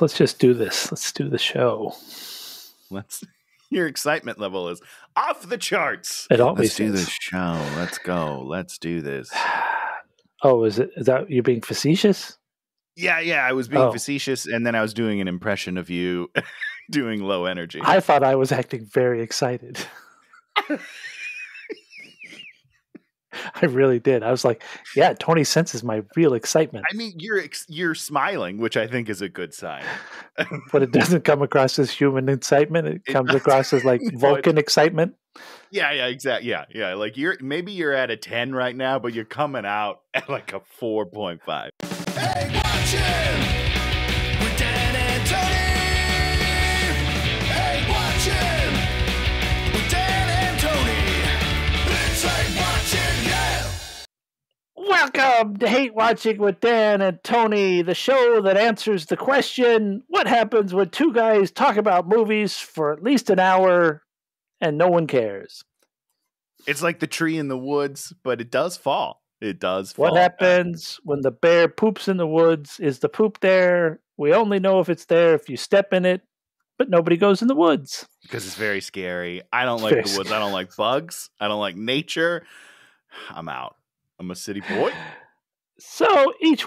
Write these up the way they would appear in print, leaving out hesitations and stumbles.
let's just do this. Let's do the show. Your excitement level is off the charts. It always Let's do is. this show. Let's go. Let's do this. Oh, is that you being facetious? Yeah. I was being facetious, and then I was doing an impression of you doing low energy. I thought I was acting very excited. I really did. I was like, yeah, Tony senses my real excitement. I mean, you're smiling, which I think is a good sign. But it doesn't come across as human excitement. It comes across as like Walkin excitement. Yeah, exactly. Yeah. Like maybe you're at a 10 right now, but you're coming out at like a 4.5. Hey, watching with Dan and Tony. Hey, watching with Dan and Tony. It's Hey Watching, yeah. Welcome to Hate Watching with Dan and Tony, the show that answers the question, what happens when two guys talk about movies for at least an hour and no one cares? It's like the tree in the woods, but it does fall. It does fall. What happens when the bear poops in the woods? Is the poop there? We only know if it's there if you step in it, but nobody goes in the woods. Because it's very scary. I don't like the woods. I don't like bugs. I don't like nature. I'm out. I'm a city boy. So each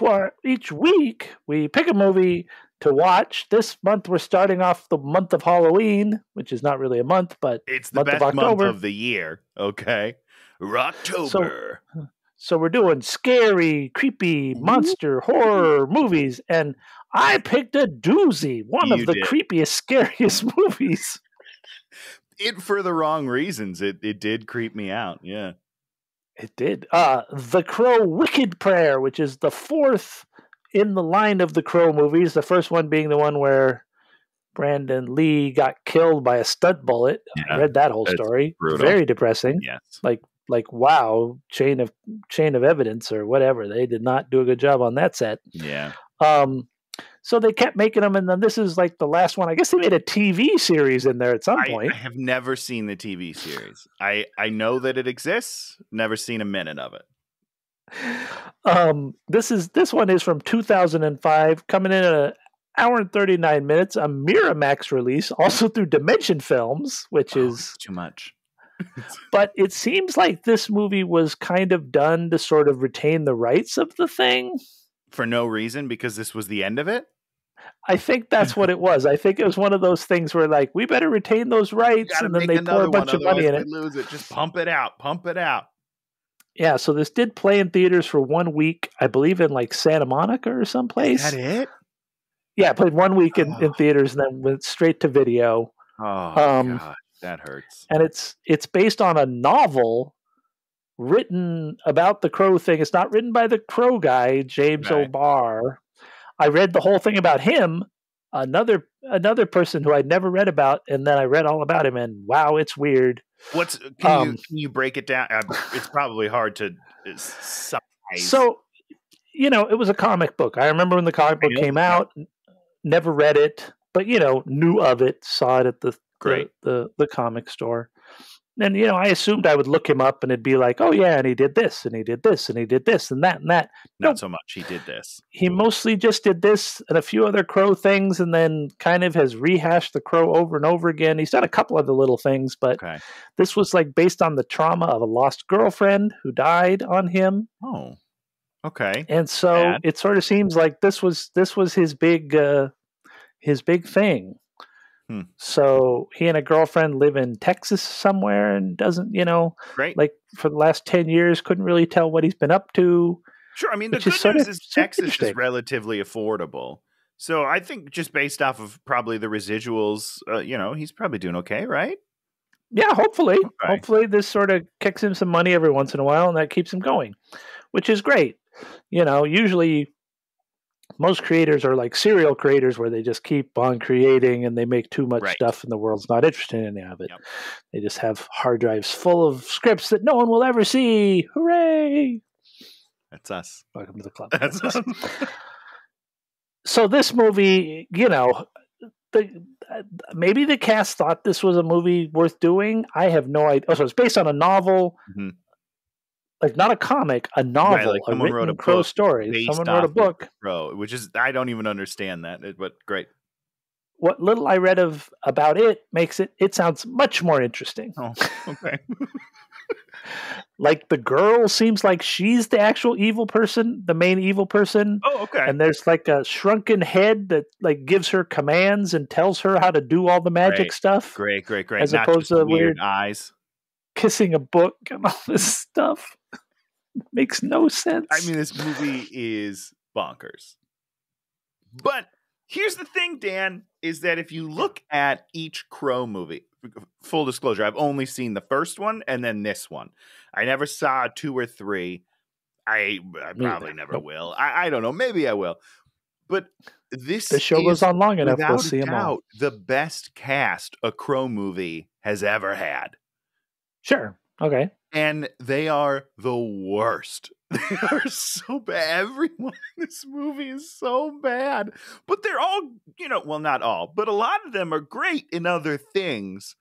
week we pick a movie to watch. This month we're starting off the month of Halloween, which is not really a month, but it's the best month of the year. Okay, Rocktober. So we're doing scary, creepy, monster, horror movies, and I picked a doozy, one of the creepiest, scariest movies. For the wrong reasons. It did creep me out. Yeah. It did. The Crow Wicked Prayer, which is the fourth in the line of the Crow movies. The first one being the one where Brandon Lee got killed by a stud bullet. Yeah, I read that whole story. Brutal. Very depressing. Yes. Like wow, chain of evidence or whatever. They did not do a good job on that set. Yeah. So they kept making them, and then this is like the last one. I guess they made a TV series in there at some point. I have never seen the TV series. I know that it exists. Never seen a minute of it. This one is from 2005, coming in at an hour and 39 minutes. A Miramax release, also through Dimension Films, which is too much. But it seems like this movie was kind of done to sort of retain the rights of the thing. For no reason, because this was the end of it? I think that's what it was. I think it was one of those things where, like, we better retain those rights, and then they pour a bunch of money in it. Lose it. Just pump it out. Pump it out. Yeah, so this did play in theaters for 1 week, I believe in, like, Santa Monica or someplace. Is that it? Yeah, it played 1 week in theaters and then went straight to video. Oh, God, that hurts. And it's based on a novel written about the Crow thing. It's not written by the Crow guy, James O'Barr. I read the whole thing about him, another person who I'd never read about, and then I read all about him, and wow, it's weird. Can you break it down? It's probably hard to summarize. So, it was a comic book. I remember when the comic book came out, never read it, but knew of it, saw it at the comic store. And, I assumed I would look him up and it'd be like, oh, yeah, and he did this, and he did this, and he did this, and that, and that. Not so much. He did this. He mostly just did this and a few other Crow things, and then kind of has rehashed the Crow over and over again. He's done a couple other little things, but this was like based on the trauma of a lost girlfriend who died on him. Oh, okay. And so it sort of seems like this was his big thing. So he and a girlfriend live in Texas somewhere and doesn't, like for the last 10 years, couldn't really tell what he's been up to. Sure. I mean, the good news is Texas is relatively affordable. So I think just based off of probably the residuals, he's probably doing okay, right? Yeah, hopefully. Okay. Hopefully this sort of kicks him some money every once in a while and that keeps him going, which is great. Usually most creators are like serial creators where they just keep on creating and they make too much stuff and the world's not interested in any of it. Yep. They just have hard drives full of scripts that no one will ever see. Hooray! That's us. Welcome to the club. That's us. So this movie, maybe the cast thought this was a movie worth doing. I have no idea. Oh, so it's based on a novel. Mm-hmm. Like not a comic, a novel, like someone wrote a Crow story. Someone wrote a book, Crow, which is I don't even understand that, but great. what little I read about it makes it sounds much more interesting. Oh, okay. Like the girl seems like she's the actual evil person, the main evil person. Oh, okay. And there's like a shrunken head that like gives her commands and tells her how to do all the magic stuff. Great. As Not opposed just to weird eyes. Kissing a book and all this stuff. Makes no sense. I mean, this movie is bonkers. But here's the thing, Dan, is that if you look at each Crow movie, full disclosure, I've only seen the first one and then this one. I never saw 2 or 3. I probably never will. I don't know. Maybe I will. But the show goes on long enough. We'll see them all. The best cast a Crow movie has ever had. Sure. Okay. And they are the worst. They are so bad. Everyone in this movie is so bad. But they're all, well, not all, but a lot of them are great in other things.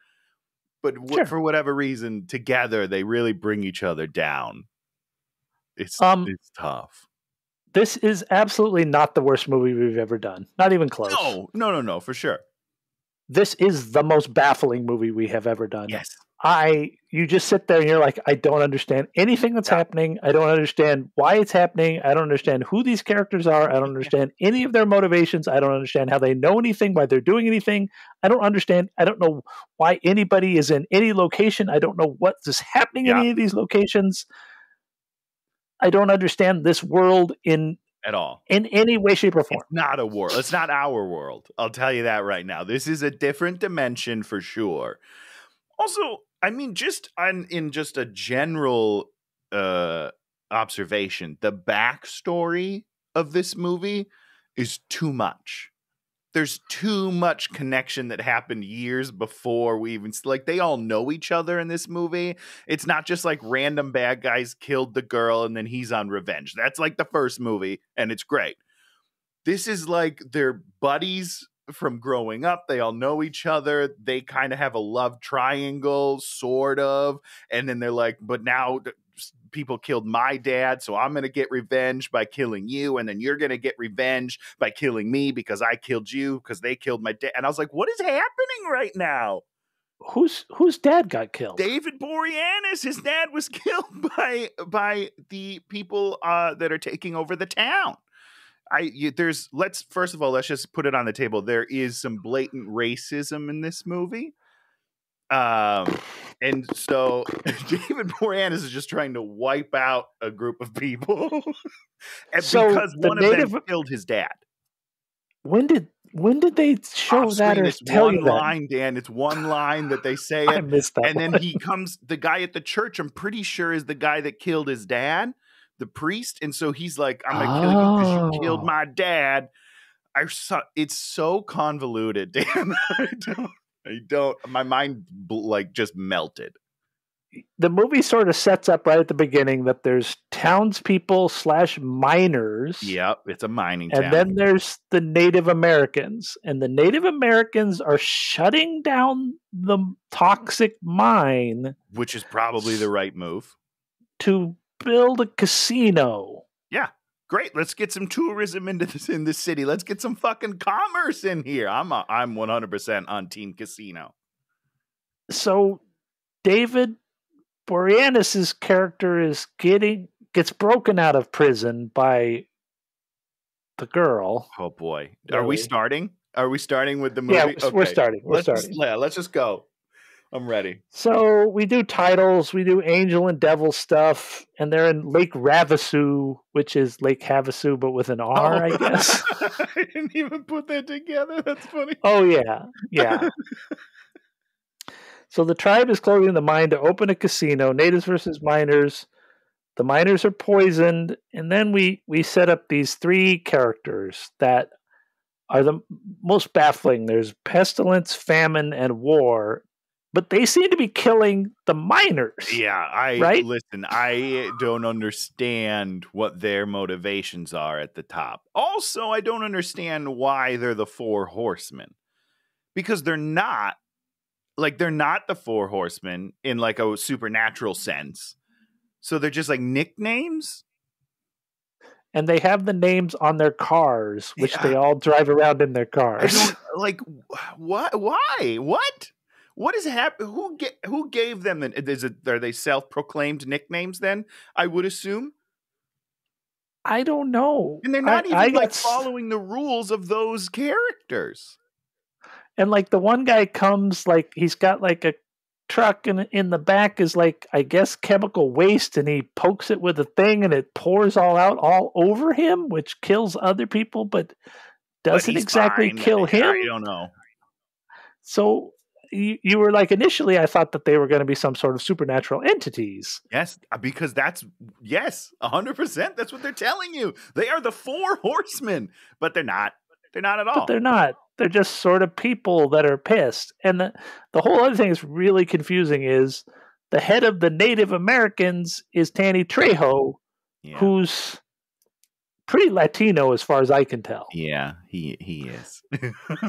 But for whatever reason, together, they really bring each other down. It's tough. This is absolutely not the worst movie we've ever done. Not even close. No, for sure. This is the most baffling movie we have ever done. Yes. You just sit there and you're like, I don't understand anything that's happening. I don't understand why it's happening. I don't understand who these characters are. I don't understand any of their motivations. I don't understand how they know anything, why they're doing anything. I don't understand. I don't know why anybody is in any location. I don't know what is happening in any of these locations. I don't understand this world at all, in any way, shape, or form. It's not a world. It's not our world. I'll tell you that right now. This is a different dimension for sure. Also, I mean, in just a general observation, the backstory of this movie is too much. There's too much connection that happened years before we even they all know each other in this movie. It's not just like random bad guys killed the girl and then he's on revenge. That's like the first movie and it's great. This is like they're buddies from growing up. They all know each other. They kind of have a love triangle, sort of. And then they're like, but now people killed my dad, so I'm going to get revenge by killing you. And then you're going to get revenge by killing me because I killed you because they killed my dad. And I was like, what is happening right now? Whose dad got killed? David Boreanez. His dad was killed by the people that are taking over the town. First of all, let's just put it on the table. There is some blatant racism in this movie. And so David Boreanez is just trying to wipe out a group of people because one of them killed his dad. When did they show that or tell you that? Line, Dan. It's one line that they say it. I missed that. And then the guy at the church, I'm pretty sure is the guy that killed his dad. The priest, and so he's like, I'm gonna kill you because you killed my dad. It's so convoluted, Dan. I don't. My mind just melted. The movie sort of sets up right at the beginning that there's townspeople / miners. Yep, it's a mining town. And then there's the Native Americans, and the Native Americans are shutting down the toxic mine, which is probably the right move to build a casino. Yeah, great. Let's get some tourism in this city. Let's get some fucking commerce in here. I'm 100% on Team Casino. So David Boreanez's character gets broken out of prison by the girl. Oh boy, are we starting? Are we starting with the movie? Yeah, okay. We're starting. Let's just go. I'm ready. So we do titles, we do angel and devil stuff, and they're in Lake Havasu, which is Lake Havasu, but with an R, I guess. I didn't even put that together. That's funny. Oh, yeah. So the tribe is closing the mine to open a casino, natives versus miners. The miners are poisoned, and then we set up these 3 characters that are the most baffling. There's pestilence, famine, and war. But they seem to be killing the miners. Yeah, right? Listen, I don't understand what their motivations are at the top. Also, I don't understand why they're the 4 horsemen. Because they're not the 4 horsemen in like a supernatural sense. So they're just like nicknames. And they have the names on their cars, which they all drive around in their cars. like what? Why? What is happening? Who gave them? Are they self-proclaimed nicknames? Then I would assume. I don't know. And they're not even got following the rules of those characters. And like the one guy comes, like he's got like a truck, and in the back is like, I guess, chemical waste, and he pokes it with a thing and it pours all out all over him, which kills other people, but doesn't exactly kill him. I don't know. So you were like, initially I thought that they were going to be some sort of supernatural entities. Yes, because 100%. That's what they're telling you. They are the 4 horsemen, but they're not. They're not at all. But they're not. They're just sort of people that are pissed. And the whole other thing that's really confusing is the head of the Native Americans is Danny Trejo, who's pretty Latino as far as I can tell. Yeah, he is.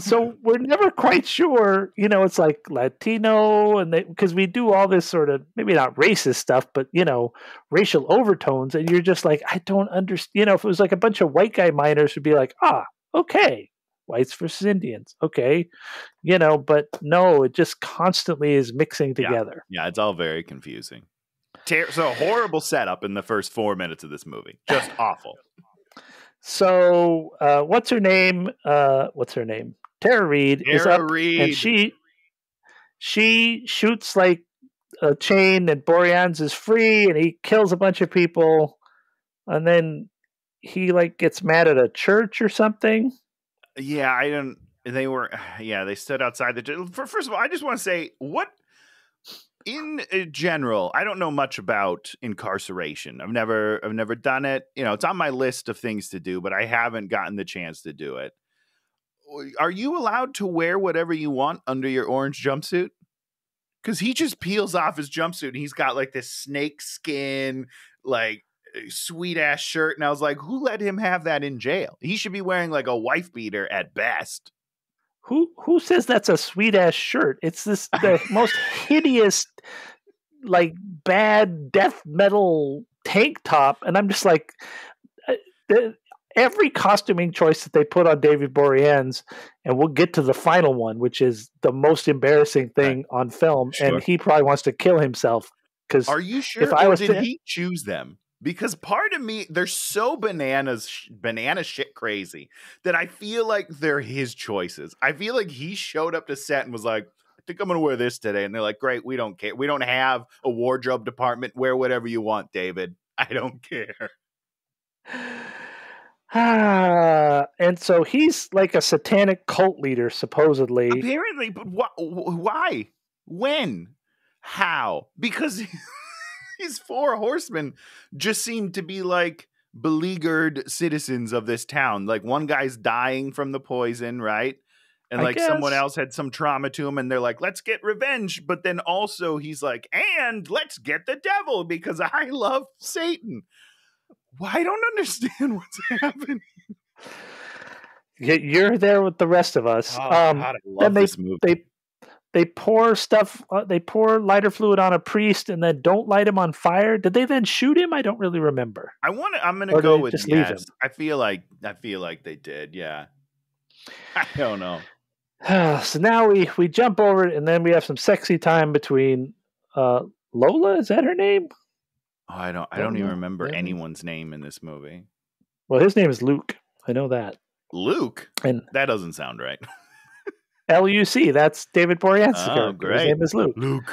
So we're never quite sure, it's like Latino, and because we do all this sort of, maybe not racist stuff, but racial overtones, and you're just like, I don't understand. If it was like a bunch of white guy miners, would be like, okay, whites versus Indians, okay, but no, it just constantly is mixing together. Yeah, it's all very confusing. So horrible setup in the first 4 minutes of this movie, just awful. So, what's her name? Tara Reid is up, and she shoots like a chain, and Boreanez is free, and he kills a bunch of people, and then he like gets mad at a church or something. Yeah, they stood outside the. First of all, I just want to say in general, I don't know much about incarceration. I've never done it. It's on my list of things to do, but I haven't gotten the chance to do it. Are you allowed to wear whatever you want under your orange jumpsuit? Because he just peels off his jumpsuit and he's got like this snake skin, like sweet ass shirt. And I was like, who let him have that in jail? He should be wearing like a wife beater at best. Who says that's a sweet ass shirt? It's the most hideous, like bad death metal tank top, and I'm just like, every costuming choice that they put on David Boreanez, and we'll get to the final one, which is the most embarrassing thing on film, and he probably wants to kill himself. Because are you sure? Did he choose them? Because part of me, they're so banana shit crazy that I feel like they're his choices. I feel like he showed up to set and was like, I think I'm going to wear this today. And they're like, great, we don't care. We don't have a wardrobe department. Wear whatever you want, David. I don't care. And so he's like a satanic cult leader, supposedly. Apparently, but why? When? How? Because... These 4 horsemen just seem to be like beleaguered citizens of this town. Like one guy's dying from the poison, right? And like someone else had some trauma to him and they're like, let's get revenge. But then also he's like, and let's get the devil because I love Satan. Well, I don't understand what's happening. You're there with the rest of us. Oh, God, I love this movie. They pour lighter fluid on a priest and then don't light him on fire. Did they then shoot him? I don't really remember. I'm going to go with yes. I feel like they did. Yeah. I don't know. So now we jump over it and then we have some sexy time between Lola. Is that her name? Oh, I don't even remember anyone's name in this movie. Well, his name is Luke. I know that. Luke? And that doesn't sound right. Luc, that's David Boreanez's character. Great. His name is Luke.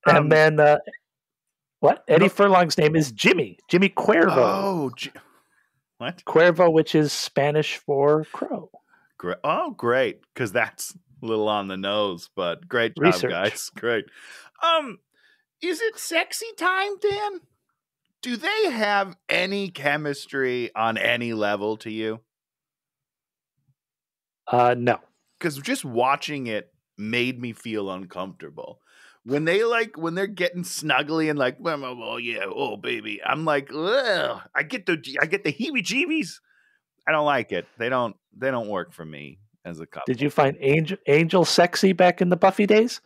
And then, Eddie Furlong's name is Jimmy Cuervo. Oh, what? Cuervo, which is Spanish for crow. Oh, great, because that's a little on the nose, but great job, research. Guys. Great. Is it sexy time, Dan? Do they have any chemistry on any level to you? No. Because just watching it made me feel uncomfortable. When they're getting snuggly and like, oh yeah, oh baby, I'm like, ugh, I get the heebie-jeebies. I don't like it. They don't work for me as a couple. Did you find Angel sexy back in the Buffy days?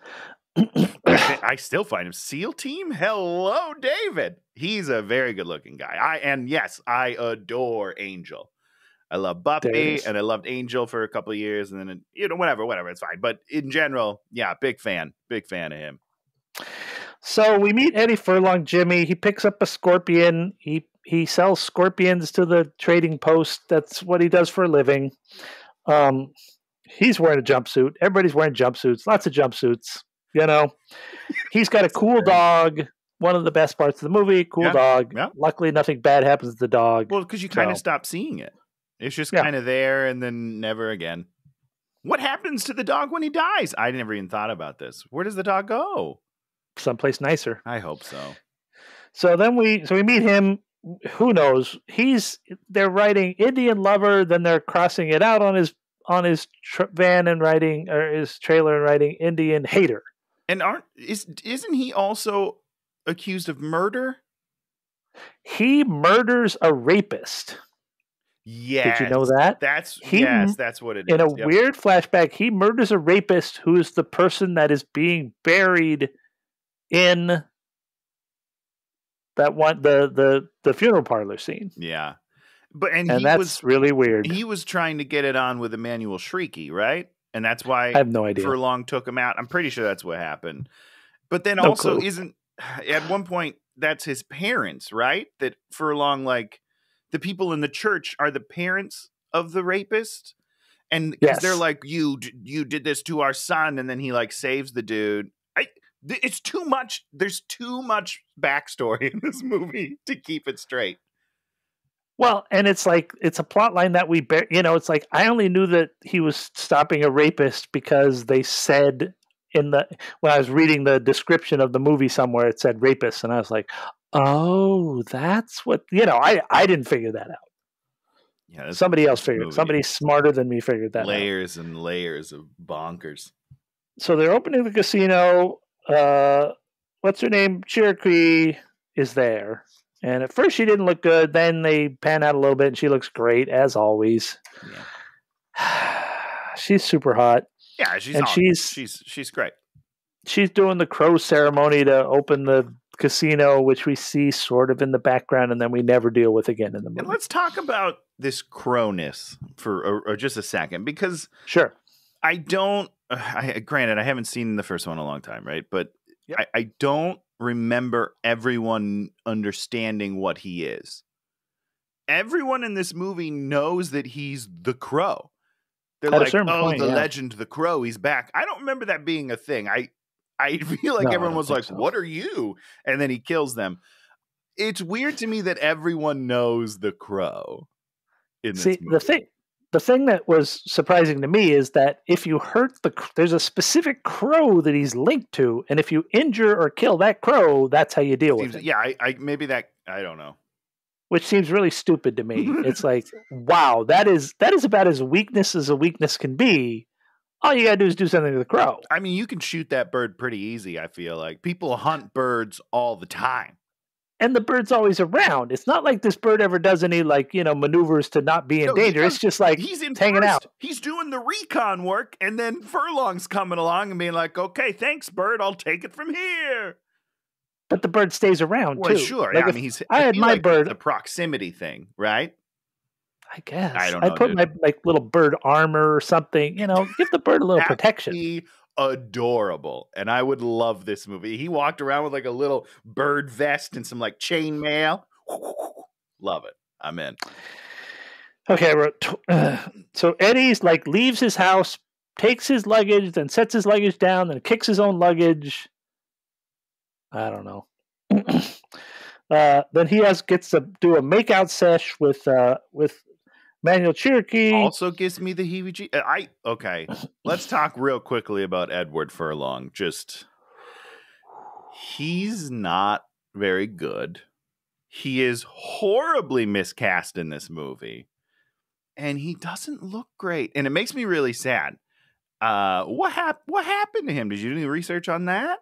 I still find him. SEAL Team, hello, David. He's a very good looking guy. I adore Angel. I love Buffy, and I loved Angel for a couple of years, and then whatever, it's fine. But in general, yeah, big fan of him. So we meet Eddie Furlong, Jimmy. He picks up a scorpion. He sells scorpions to the trading post. That's what he does for a living. He's wearing a jumpsuit. Everybody's wearing jumpsuits. Lots of jumpsuits. He's got a cool dog. One of the best parts of the movie. Cool dog. Yeah. Luckily, nothing bad happens to the dog. Well, because you kind of stop seeing it. It's just kind of there and then never again. What happens to the dog when he dies? I never even thought about this. Where does the dog go? Someplace nicer. I hope so. So then we meet him. Who knows? They're writing Indian lover, then they're crossing it out on his van and writing, or his trailer and writing Indian hater. And isn't he also accused of murder? He murders a rapist. Yes. Did you know that? That's what it is. In a weird flashback, he murders a rapist who is the person that is being buried in that one, the funeral parlor scene. Yeah. And that's really weird. He was trying to get it on with Emmanuel Shrieky, right? And that's why I have no idea. Furlong took him out. I'm pretty sure that's what happened. But then also at one point, that's his parents, right? That Furlong, like, the people in the church are the parents of the rapist. And they're like, you did this to our son. And then he like saves the dude. It's too much. There's too much backstory in this movie to keep it straight. Well, and it's like, it's a plot line that it's like, I only knew that he was stopping a rapist because they said when I was reading the description of the movie somewhere, it said rapist. And I was like, oh, that's what, I didn't figure that out. Yeah, somebody else figured it. Somebody smarter than me figured that layers out. And layers of bonkers. So they're opening the casino. What's her name? Cherokee is there. And at first she didn't look good. Then they pan out a little bit and she looks great, as always. Yeah. She's super hot. Yeah, she's great. She's doing the crow ceremony to open the casino, which we see sort of in the background, and then we never deal with again in the movie. And let's talk about this crowness for just a second, because sure, I don't. Granted, I haven't seen the first one in a long time, right? But I don't remember everyone understanding what he is. Everyone in this movie knows that he's the Crow. They're like, legend, the Crow, he's back. I don't remember that being a thing. I feel like everyone was like, what are you? And then he kills them. It's weird to me that everyone knows the Crow in this movie. The thing that was surprising to me is that if you hurt there's a specific crow that he's linked to, and if you injure or kill that crow, that's how you deal with it. Yeah, I don't know. Which seems really stupid to me. It's like, wow, that is about as weakness as a weakness can be. All you gotta do is do something to the crow. I mean, you can shoot that bird pretty easy, I feel like. People hunt birds all the time. And the bird's always around. It's not like this bird ever does any maneuvers to not be in danger. It's just like he's hanging out. He's doing the recon work, and then Furlong's coming along and being like, okay, thanks, bird. I'll take it from here. But the bird stays around, too. Sure. Like I had my bird. The proximity thing, right? I guess. I don't know. I put my little bird armor or something. Give the bird a little protection. Be adorable, and I would love this movie. He walked around with like a little bird vest and some like chainmail. Love it. I'm in. Okay, I wrote. So Eddie's leaves his house, takes his luggage, then sets his luggage down, then kicks his own luggage. I don't know. Then he gets to do a makeout sesh with Manuel Cherokee. Also gives me the heebie-jeebies. Okay. Let's talk real quickly about Edward Furlong. He's not very good. He is horribly miscast in this movie. And he doesn't look great. And it makes me really sad. What happened to him? Did you do any research on that?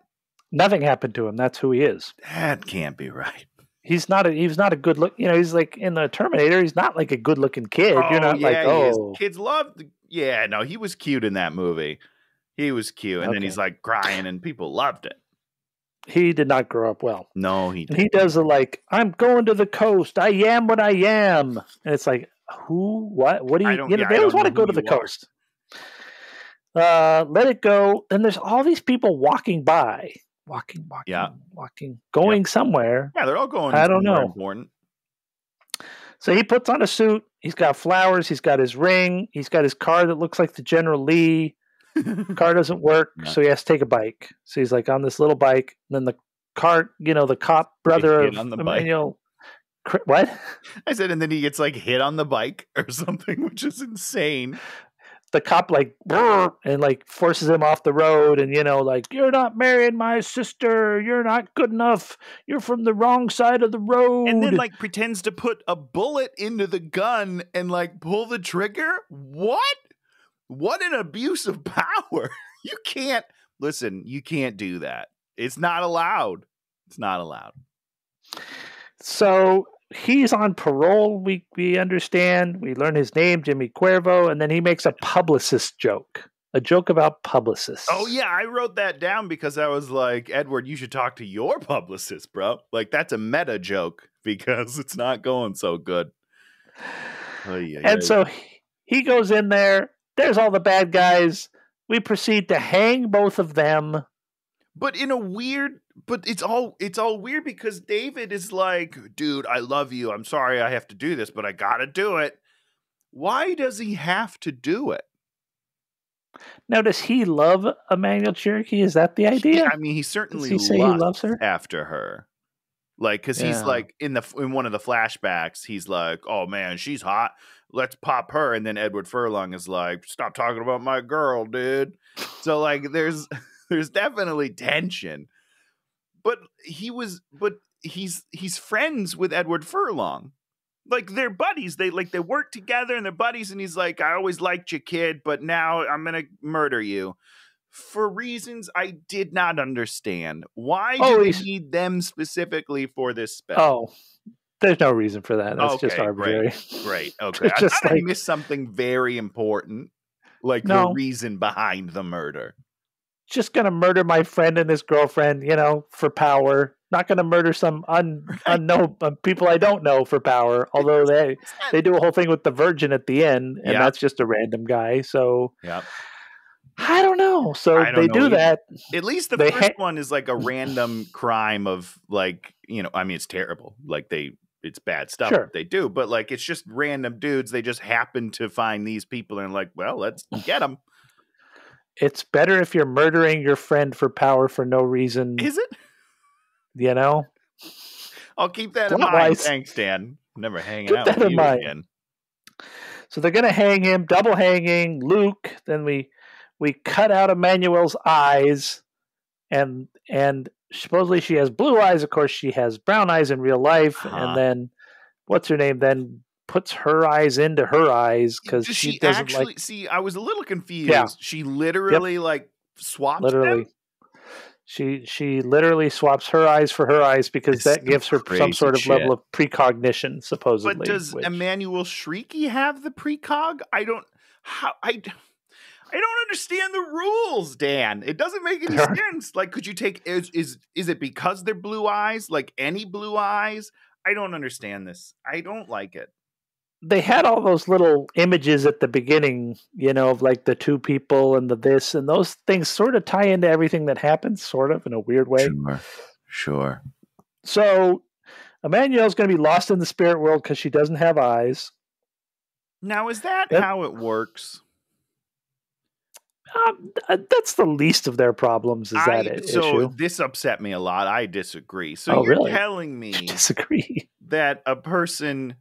Nothing happened to him. That's who he is. That can't be right. He's not a good look. He's like in the Terminator. He's not like a good looking kid. You're not kids loved. Yeah, no, he was cute in that movie. He was cute, and then he's like crying, and people loved it. He did not grow up well. No, he didn't. He does I'm going to the coast. I am what I am, and it's like, who, what do I you, don't. you know, Yeah, they I always don't want know to go who to the you are. coast. Let it go. And there's all these people walking by, Yeah. going somewhere. Yeah, they're all going I don't somewhere know. important. So he puts on a suit. He's got flowers. He's got his ring. He's got his car that looks like the General Lee. Car doesn't work, Yeah. so he has to take a bike. So he's like on this little bike. And then the car, you know, the cop brother hit of on the bike. Emmanuel. What? I said, and then he gets like hit on the bike or something, which is insane. The cop like brrr, and like forces him off the road, and you know, like, you're not marrying my sister. You're not good enough. You're from the wrong side of the road. And then like pretends to put a bullet into the gun and like pull the trigger. What an abuse of power. You can't do that. It's not allowed. It's not allowed. So he's on parole. We understand. We learn his name, Jimmy Cuervo, and then he makes a publicist joke. A joke about publicists. Oh yeah, I wrote that down because I was like, Edward, you should talk to your publicist, bro. Like that's a meta joke because it's not going so good. So he goes in there. There's all the bad guys. We proceed to hang both of them. But it's all weird because David is like, dude, I love you. I'm sorry I have to do this, but I gotta do it. Why does he have to do it? Now, does he love Emmanuel Cherokee? Is that the idea? I mean, he certainly he loves her after her. Like, because he's like in one of the flashbacks, he's like, "Oh man, she's hot. Let's pop her." And then Edward Furlong is like, "Stop talking about my girl, dude." So like, there's definitely tension. But he's friends with Edward Furlong. Like they're buddies. They work together and they're buddies. And he's like, "I always liked you, kid, but now I'm gonna murder you." For reasons I did not understand. Why do we need them specifically for this spell? Oh, there's no reason for that. That's just arbitrary. Great. Okay. I thought I missed something very important, like the reason behind the murder. Just going to murder my friend and his girlfriend, you know, for power. Not going to murder some unknown people I don't know for power, although they do a whole thing with the virgin at the end, and that's just a random guy. So I don't know. So they do either. That. At least the first one is like a random crime of like, you know, I mean, it's terrible. Like it's bad stuff that they do, but like, it's just random dudes. They just happen to find these people and like, well, let's get them. It's better if you're murdering your friend for power for no reason. Is it? You know? I'll keep that in mind. Thanks, Dan. I'm never hanging out with you again. So they're going to hang him, double hanging Luke. Then we cut out Emmanuel's eyes, and supposedly she has blue eyes. Of course, she has brown eyes in real life. And then, what's her name? Then puts her eyes into her eyes because she doesn't actually see. I was a little confused. Yeah. She literally like swapped them? She literally swaps her eyes for her eyes because that gives her some sort of level of precognition, supposedly. But does Emmanuel Shrieky have the precog? I don't understand the rules, Dan. It doesn't make any sense. Like, could you take is it because they're blue eyes? Like any blue eyes? I don't understand this. I don't like it. They had all those little images at the beginning, you know, of like the two people and the this, and those things sort of tie into everything that happens, sort of in a weird way. Sure. So Emmanuel's going to be lost in the spirit world because she doesn't have eyes. Now, is that how it works? That's the least of their problems. Is that it? So this upset me a lot. I disagree. So you're telling me you disagree that a person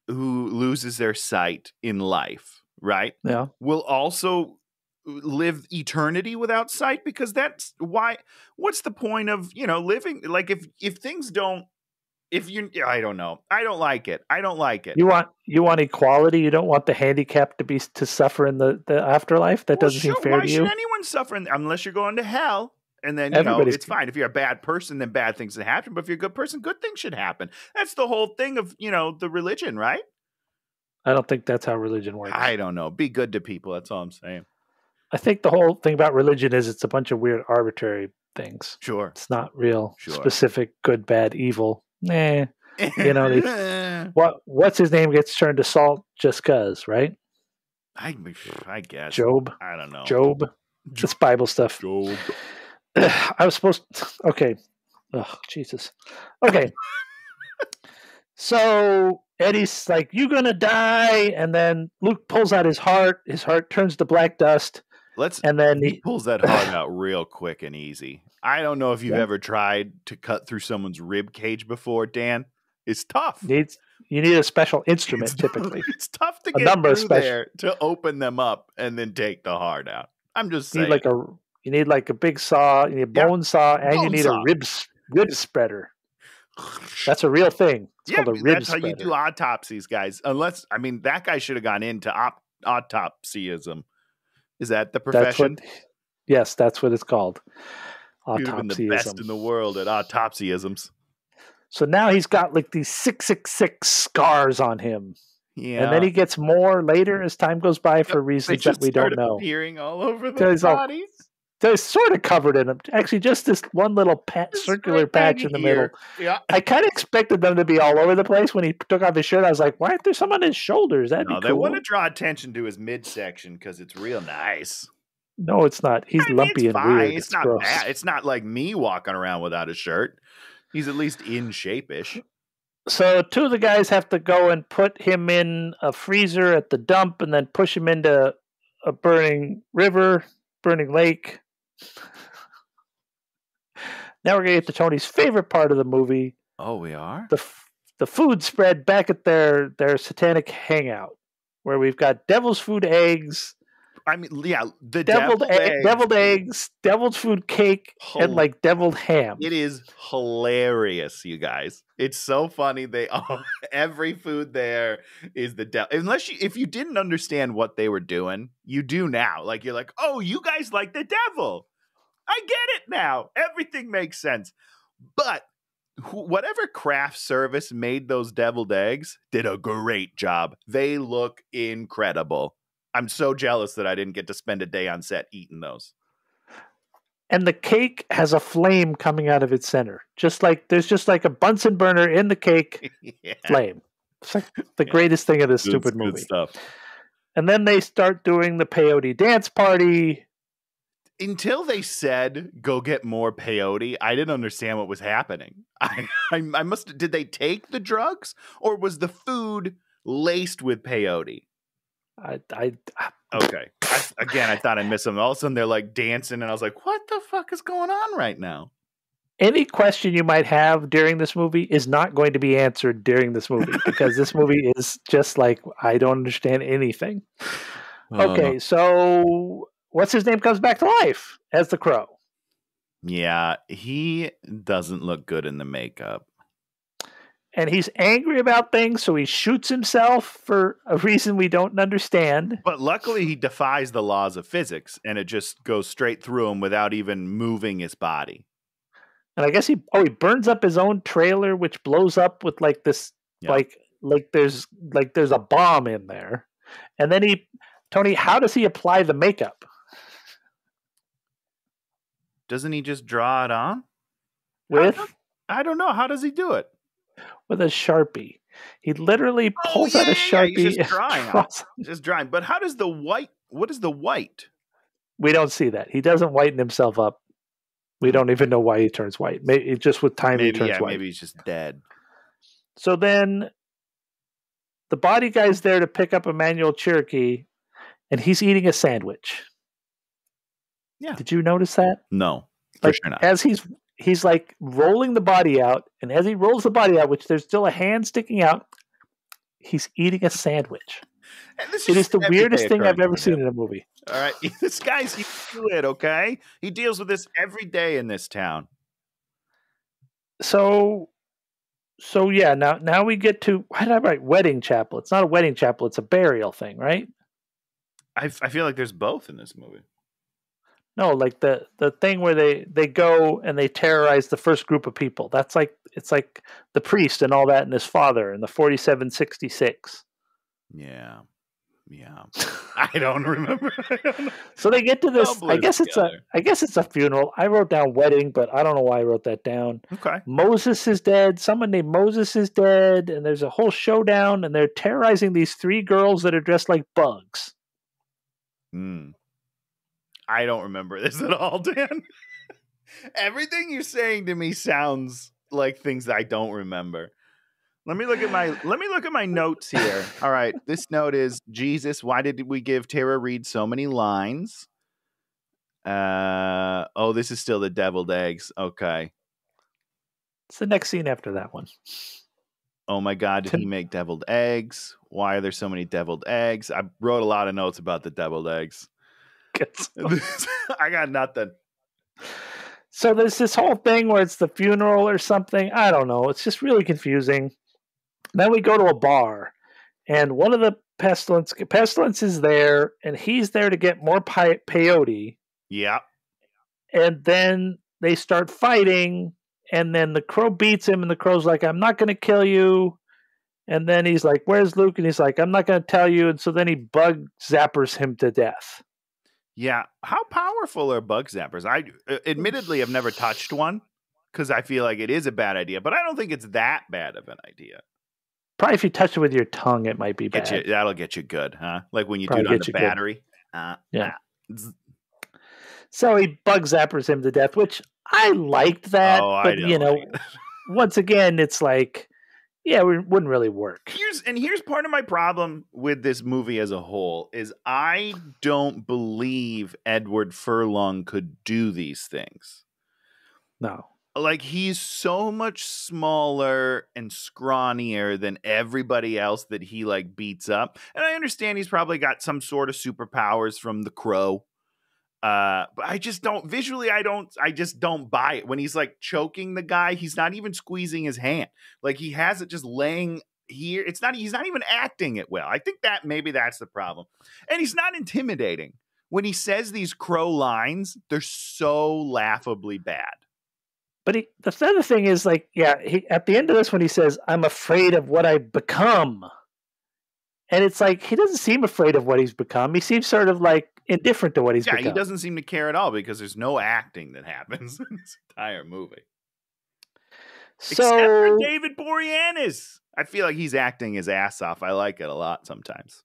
who loses their sight in life, right? Yeah, will also live eternity without sight, because that's why. What's the point of living? Like if things don't. I don't know. I don't like it. You want equality. You don't want the handicapped to suffer in the afterlife. That doesn't seem fair to you. Why should anyone suffer unless you're going to hell? And then it's fine. If you're a bad person, then bad things that happen. But if you're a good person, good things should happen. That's the whole thing of the religion, right? I don't think that's how religion works. I don't know. Be good to people. That's all I'm saying. I think the whole thing about religion is it's a bunch of weird arbitrary things. Sure, it's not real specific good, bad, evil. You know, what's his name gets turned to salt just cause, right? I guess. Job. I don't know. Job. It's Bible stuff. Job. I was supposed to, okay. Oh, Jesus. Okay. So Eddie's like, "You gonna die," and then Luke pulls out his heart. His heart turns to black dust. And then he pulls that heart out real quick and easy. I don't know if you've ever tried to cut through someone's rib cage before, Dan. It's tough. You need a special instrument typically. It's tough to get through there to open them up and then take the heart out. I'm just saying. You need like a big saw, you need a bone saw, and you need a rib spreader. That's a real thing. It's called a rib that's spreader. How you do autopsies, guys. Unless, that guy should have gone into autopsyism. Is that the profession? Yes, that's what it's called. Autopsyism. You've been the best in the world at autopsyisms. So now he's got like these 666 scars on him. Yeah. And then he gets more later as time goes by for reasons that we don't know. Appearing all over the bodies. They're sort of covered in them. Actually, just this one little circular patch in the middle. Yeah. I kind of expected them to be all over the place. When he took off his shirt, I was like, why aren't there some on his shoulders? That'd be cool. They want to draw attention to his midsection because it's real nice. No, it's not. He's lumpy and weird. It's not gross. Bad. It's not like me walking around without a shirt. He's at least in shape-ish. So two of the guys have to go and put him in a freezer at the dump and then push him into a burning river, burning lake. Now we're going to get to Tony's favorite part of the movie. Oh, we are? The food spread back at their satanic hangout, where we've got devil's food eggs. The deviled eggs, deviled food cake, and like deviled ham. It is hilarious, you guys. It's so funny. Every food there is the devil. If you didn't understand what they were doing, you do now. Like you're like, oh, you guys like the devil. I get it now. Everything makes sense. But whatever craft service made those deviled eggs did a great job. They look incredible. I'm so jealous that I didn't get to spend a day on set eating those. And the cake has a flame coming out of its center. There's just like a Bunsen burner in the cake flame. It's like the greatest thing of this stupid movie. Good stuff. And then they start doing the peyote dance party. Until they said, go get more peyote, I didn't understand what was happening. Did they take the drugs? Or was the food laced with peyote? Okay. I thought I missed them. All of a sudden, they're like dancing, and I was like, what the fuck is going on right now? Any question you might have during this movie is not going to be answered during this movie because this movie is just like, I don't understand anything. Okay, so what's his name comes back to life as the Crow. Yeah, he doesn't look good in the makeup. And he's angry about things, so he shoots himself for a reason we don't understand. But luckily, he defies the laws of physics, and it just goes straight through him without even moving his body. And I guess he burns up his own trailer, which blows up with like this, like there's a bomb in there. And then Tony, how does he apply the makeup? Doesn't he just draw it on? I don't know. How does he do it? With a Sharpie. He literally pulls out a Sharpie. He's just drawing. But how does the white, what is the white? We don't see that. He doesn't whiten himself up. We don't even know why he turns white. Maybe just with time he turns white. Maybe he's just dead. So then the body guy's there to pick up Emmanuel Cherokee, and he's eating a sandwich. Yeah. Did you notice that? No, for sure not. As he's like rolling the body out, and as he rolls the body out, which there's still a hand sticking out, he's eating a sandwich. It is the weirdest thing I've ever seen in a movie. All right, this guy's used to it, okay? He deals with this every day in this town. So yeah, now we get to, why did I write wedding chapel? It's not a wedding chapel, it's a burial thing, right? I feel like there's both in this movie. No, like the thing where they go and they terrorize the first group of people. That's like, it's like the priest and all that and his father and the 4766. Yeah. Yeah. I don't remember. So they get to this. All I guess it's a funeral. I wrote down wedding, but I don't know why I wrote that down. Okay. Moses is dead. Someone named Moses is dead, and there's a whole showdown, and they're terrorizing these 3 girls that are dressed like bugs. I don't remember this at all, Dan. Everything you're saying to me sounds like things that I don't remember. Let me look at my notes here. All right, this note is Jesus. Why did we give Tara Reid so many lines? This is still the deviled eggs. Okay. It's the next scene after that one. Oh my God, did he make deviled eggs? Why are there so many deviled eggs? I wrote a lot of notes about the deviled eggs. I got nothing. So there's this whole thing where it's the funeral or something. I don't know. It's just really confusing. Then we go to a bar, and one of the pestilence is there, and he's there to get more peyote. Yeah. And then they start fighting, and then the crow beats him, and the crow's like, I'm not going to kill you. And then he's like, where's Luke? And he's like, I'm not going to tell you. And so then he bug zappers him to death. Yeah. How powerful are bug zappers? I admittedly have never touched one because I feel like it is a bad idea, but I don't think it's that bad of an idea. Probably if you touch it with your tongue, it might be bad. That'll get you good, huh? Like when you Probably do it on the battery. Yeah. So he bug zappers him to death, which I liked that. But, once again, it's like, it wouldn't really work. Here's part of my problem with this movie as a whole is I don't believe Edward Furlong could do these things. No. Like, he's so much smaller and scrawnier than everybody else that he, like, beats up. And I understand he's probably got some sort of superpowers from the crow. But I just don't, visually, I just don't buy it. When he's, like, choking the guy, he's not even squeezing his hand. Like, he has it just laying here. He's not even acting it well. I think maybe that's the problem. And he's not intimidating. When he says these crow lines, they're so laughably bad. But the other thing is, like, at the end of this, when he says, I'm afraid of what I've become. And it's like, he doesn't seem afraid of what he's become. He seems sort of, like, indifferent to what he's become. Yeah, he doesn't seem to care at all because there's no acting that happens in this entire movie. Except for David Boreanez. I feel like he's acting his ass off. I like it a lot sometimes.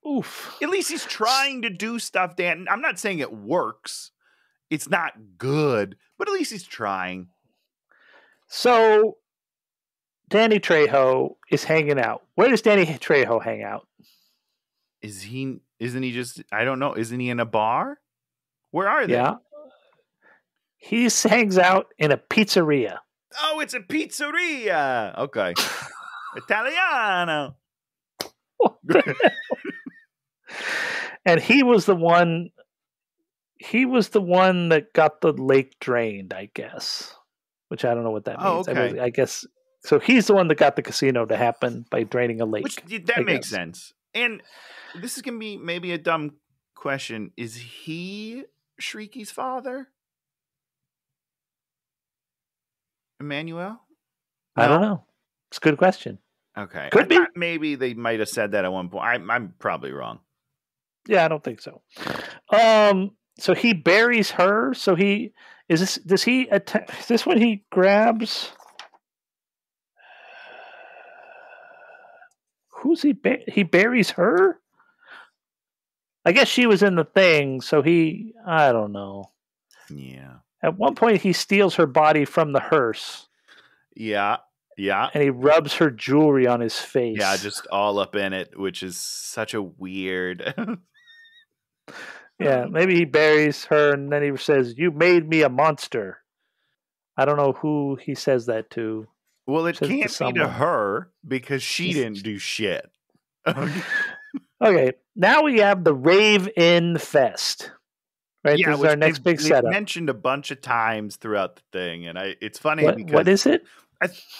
Oof. At least he's trying to do stuff, Dan. I'm not saying it works. It's not good, but at least he's trying. So, Danny Trejo is hanging out. Where does Danny Trejo hang out? Isn't he just, I don't know, isn't he in a bar? Where are they? Yeah. He hangs out in a pizzeria. Oh, it's a pizzeria. Okay. Italiano. And he was the one that got the lake drained, I guess. Which I don't know what that means. Okay. I guess so. He's the one that got the casino to happen by draining a lake. That makes sense. And this is going to be maybe a dumb question. Is he Shrieky's father? Emmanuel? No? I don't know. It's a good question. Okay. Could be. Maybe they might have said that at one point. I'm probably wrong. Yeah, I don't think so. So he buries her. So is this when he grabs? Who's he? He buries her. I guess she was in the thing. So I don't know. Yeah. At one point, he steals her body from the hearse. Yeah. Yeah. And he rubs her jewelry on his face. Yeah, just all up in it, which is such a weird. Yeah, maybe he buries her and then he says, "You made me a monster." I don't know who he says that to. Well, it can't be to her because she didn't do shit. Okay, now we have the Rave-In Fest. Right, yeah, this is our next big setup. Mentioned a bunch of times throughout the thing, and it's funny because what is it?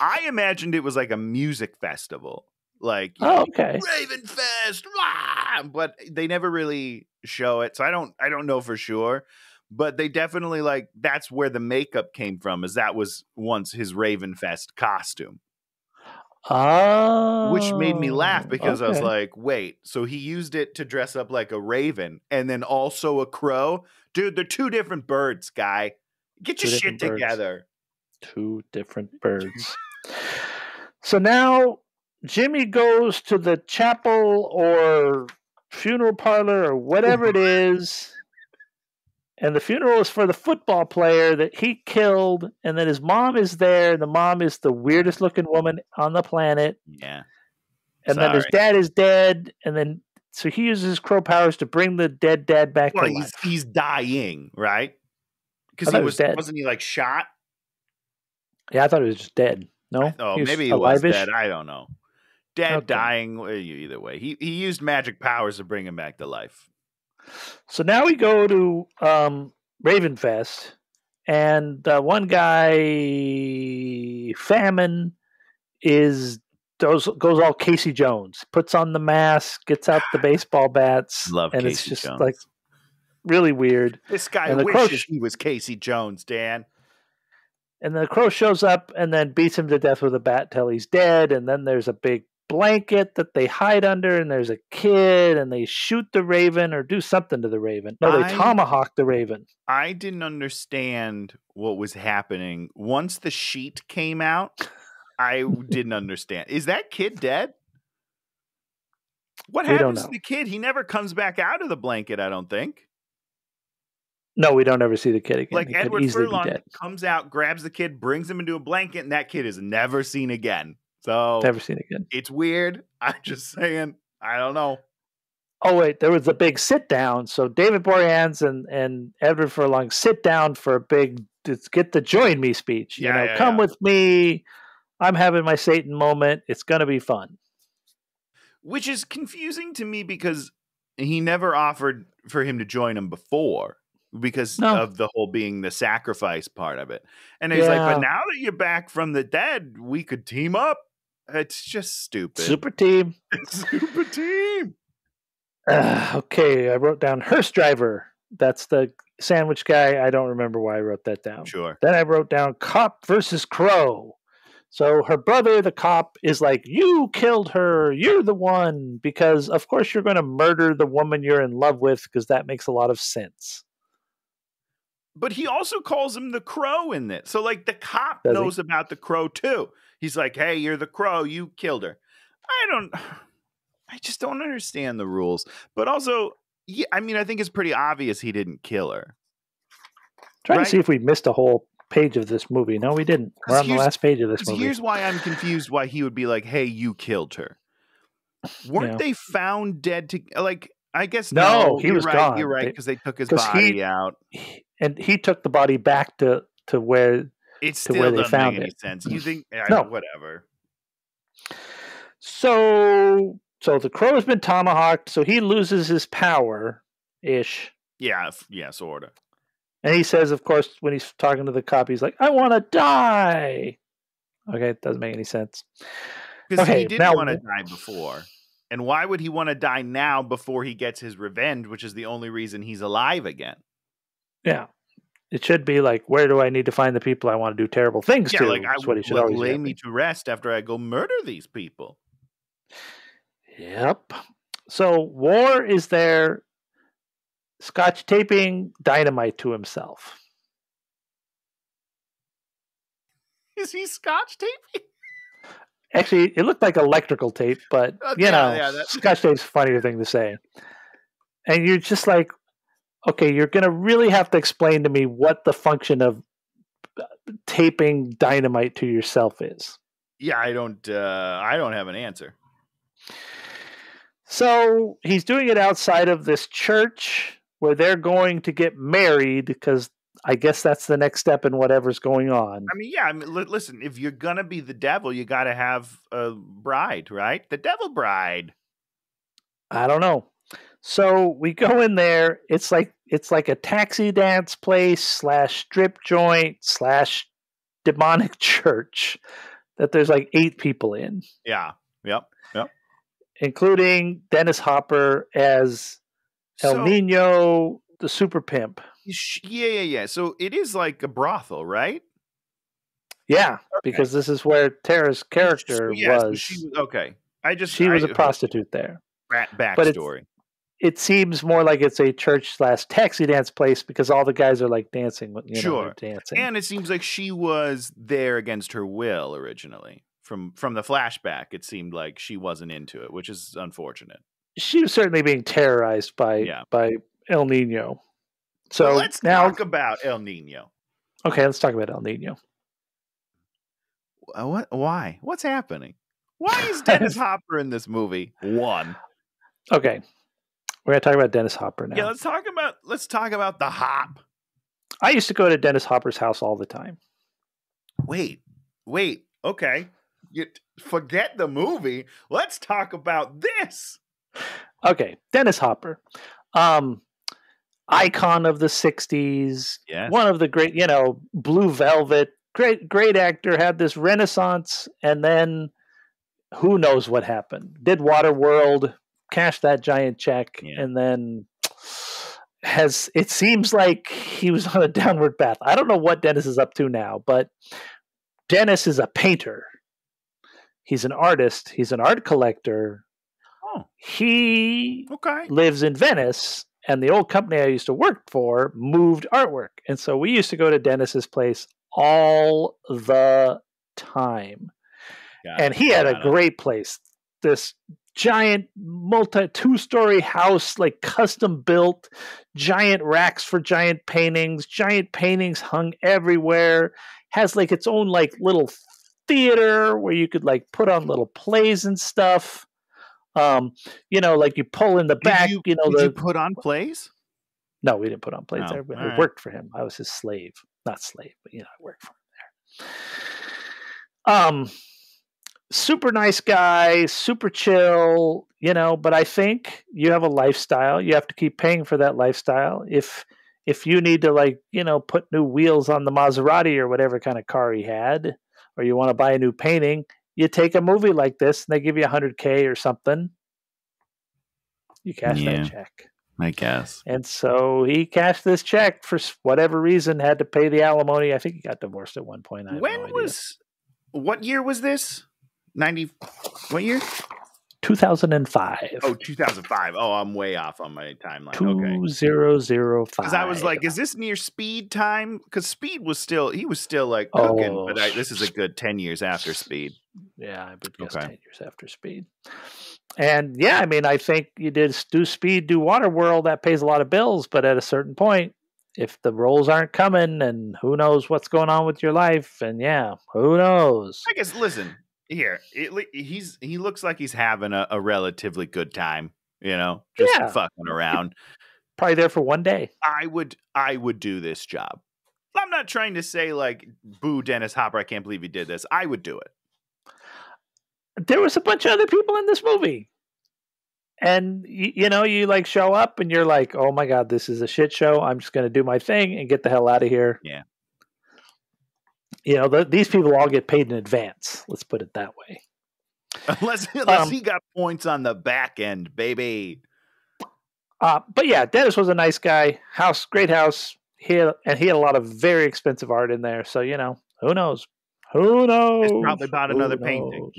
I imagined it was like a music festival, like okay, Raven Fest, rah! But they never really show it, so I don't know for sure. But they definitely that's where the makeup came from, as that was once his Raven Fest costume. Oh. Which made me laugh because I was okay. like, wait, so he used it to dress up like a raven and then also a crow? Dude, they're two different birds, guy. Get your shit together. Two different birds. So now Jimmy goes to the chapel or funeral parlor or whatever it is. And the funeral is for the football player that he killed. And then his mom is there. And the mom is the weirdest looking woman on the planet. Yeah. And then his dad is dead. And then, so he uses his crow powers to bring the dead dad back to life. He's dying, right? Because he was dead. Wasn't he like shot? Yeah, I thought he was just dead. No? Maybe he was dead. I don't know. Dead, dying, either way. He used magic powers to bring him back to life. So now we go to Ravenfest, and one guy, Famine, goes all Casey Jones, puts on the mask, gets out the baseball bats, and Casey it's just Jones. Like really weird. This guy wishes he was Casey Jones, Dan. And the crow shows up and then beats him to death with a bat till he's dead, and then there's a big blanket that they hide under, and there's a kid, and they shoot the raven or do something to the raven. No, they tomahawk the raven. I didn't understand what was happening. Once the sheet came out, I didn't understand. Is that kid dead? What happens to the kid? He never comes back out of the blanket, I don't think. No, we don't ever see the kid again. Like Edward Furlong comes out, grabs the kid, brings him into a blanket, and that kid is never seen again. So never seen again. It's weird. I'm just saying. I don't know. Oh wait, there was a big sit down. So David Boreanez and Edward Furlong sit down for a big get the join me speech. Come with me. I'm having my Satan moment. It's gonna be fun. Which is confusing to me because he never offered for him to join him before. Because of the whole being the sacrifice part of it. And he's like, but now that you're back from the dead, we could team up. It's just stupid. Super team. Super team. Okay, I wrote down hearse driver. That's the sandwich guy. I don't remember why I wrote that down. Sure. Then I wrote down cop versus crow. So her brother, the cop, is like, you killed her. You're the one. Because, of course, you're going to murder the woman you're in love with because that makes a lot of sense. But he also calls him the crow in this. So, like, the cop knows about the crow, too. He's like, hey, you're the crow. You killed her. I just don't understand the rules. But also, I think it's pretty obvious he didn't kill her. Trying to see if we missed a whole page of this movie. No, we didn't. We're on the last page of this movie. Here's why I'm confused why he would be like, hey, you killed her. Weren't they found dead I guess no, he was gone. You're right, because they took his body out. And he took the body back to where it still where they doesn't found make any sense. You think no, whatever. So the crow has been tomahawked, so he loses his power ish. Yeah, sort of. And he says, of course, when he's talking to the cop, he's like, I want to die. Okay, it doesn't make any sense. Because he didn't want to die before. And why would he want to die now before he gets his revenge, which is the only reason he's alive again? Yeah. It should be like, where do I need to find the people I want to do terrible things to? Like, I would lay me to rest after I go murder these people. Yep. So War is there, scotch taping dynamite to himself. Is he scotch taping? Actually, it looked like electrical tape, but, scotch tape's a funnier thing to say. And you're just like, okay, you're going to really have to explain to me what the function of taping dynamite to yourself is. Yeah, I don't have an answer. So he's doing it outside of this church where they're going to get married because I guess that's the next step in whatever's going on. Listen, if you're going to be the devil, you got to have a bride, right? The devil bride. I don't know. So we go in there. It's like a taxi dance place / strip joint / demonic church that there's like 8 people in. Yeah. Yep. Including Dennis Hopper as El Nino, the super pimp. Yeah. So it is like a brothel, right? Yeah, because this is where Tara's character was. She was okay. She was a prostitute there. Backstory. It seems more like it's a church/taxi dance place because all the guys are like dancing. They're dancing. And it seems like she was there against her will originally. From the flashback, it seemed like she wasn't into it, which is unfortunate. She was certainly being terrorized by El Nino. So well, let's talk about El Nino. Okay, let's talk about El Nino. What? Why? What's happening? Why is Dennis Hopper in this movie? One. Okay. We're going to talk about Dennis Hopper now. Yeah, let's talk about the Hop. I used to go to Dennis Hopper's house all the time. Wait. Okay. Forget the movie. Let's talk about this. Okay, Dennis Hopper. Icon of the 60s. Yes. One of the great, Blue Velvet. Great actor, had this renaissance, and then who knows what happened. Did Waterworld, cashed that giant check, and then it seems like he was on a downward path. I don't know what Dennis is up to now, but Dennis is a painter. He's an artist. He's an art collector. Oh. He lives in Venice, and the old company I used to work for moved artwork. And so we used to go to Dennis's place all the time. And he had a great place. This giant two-story house, like custom built, giant racks for giant paintings hung everywhere, has like its own like little theater where you could like put on little plays and stuff. Like you pull in the back, did you put on plays? No, we didn't put on plays there. I worked for him. I was his slave. Not slave, but I worked for him there. Super nice guy, super chill, but I think you have a lifestyle. You have to keep paying for that lifestyle. If you need to put new wheels on the Maserati or whatever kind of car he had, or you want to buy a new painting, you take a movie like this and they give you $100K or something. You cash that check. I guess. And so he cashed this check for whatever reason, had to pay the alimony. I think he got divorced at one point. What year was this? What year? 2005. Oh, 2005. Oh, I'm way off on my timeline. 2005. Because I was like, is this near Speed time? Because Speed was still like cooking, but this is a good 10 years after Speed. Yeah, I would guess 10 years after Speed. And I think you do Speed, do Waterworld, that pays a lot of bills, but at a certain point, if the roles aren't coming and who knows what's going on with your life, and who knows? I guess, listen, here, he looks like he's having a relatively good time, just fucking around. Probably there for one day. I would do this job. I'm not trying to say like, boo Dennis Hopper, I can't believe he did this. I would do it. There was a bunch of other people in this movie. And, you like show up and you're like, oh my God, this is a shit show. I'm just going to do my thing and get the hell out of here. Yeah. These people all get paid in advance. Let's put it that way. Unless he got points on the back end, baby. But yeah, Dennis was a nice guy. Great house. He had a lot of very expensive art in there. So, who knows? Who knows? It's probably about another painting,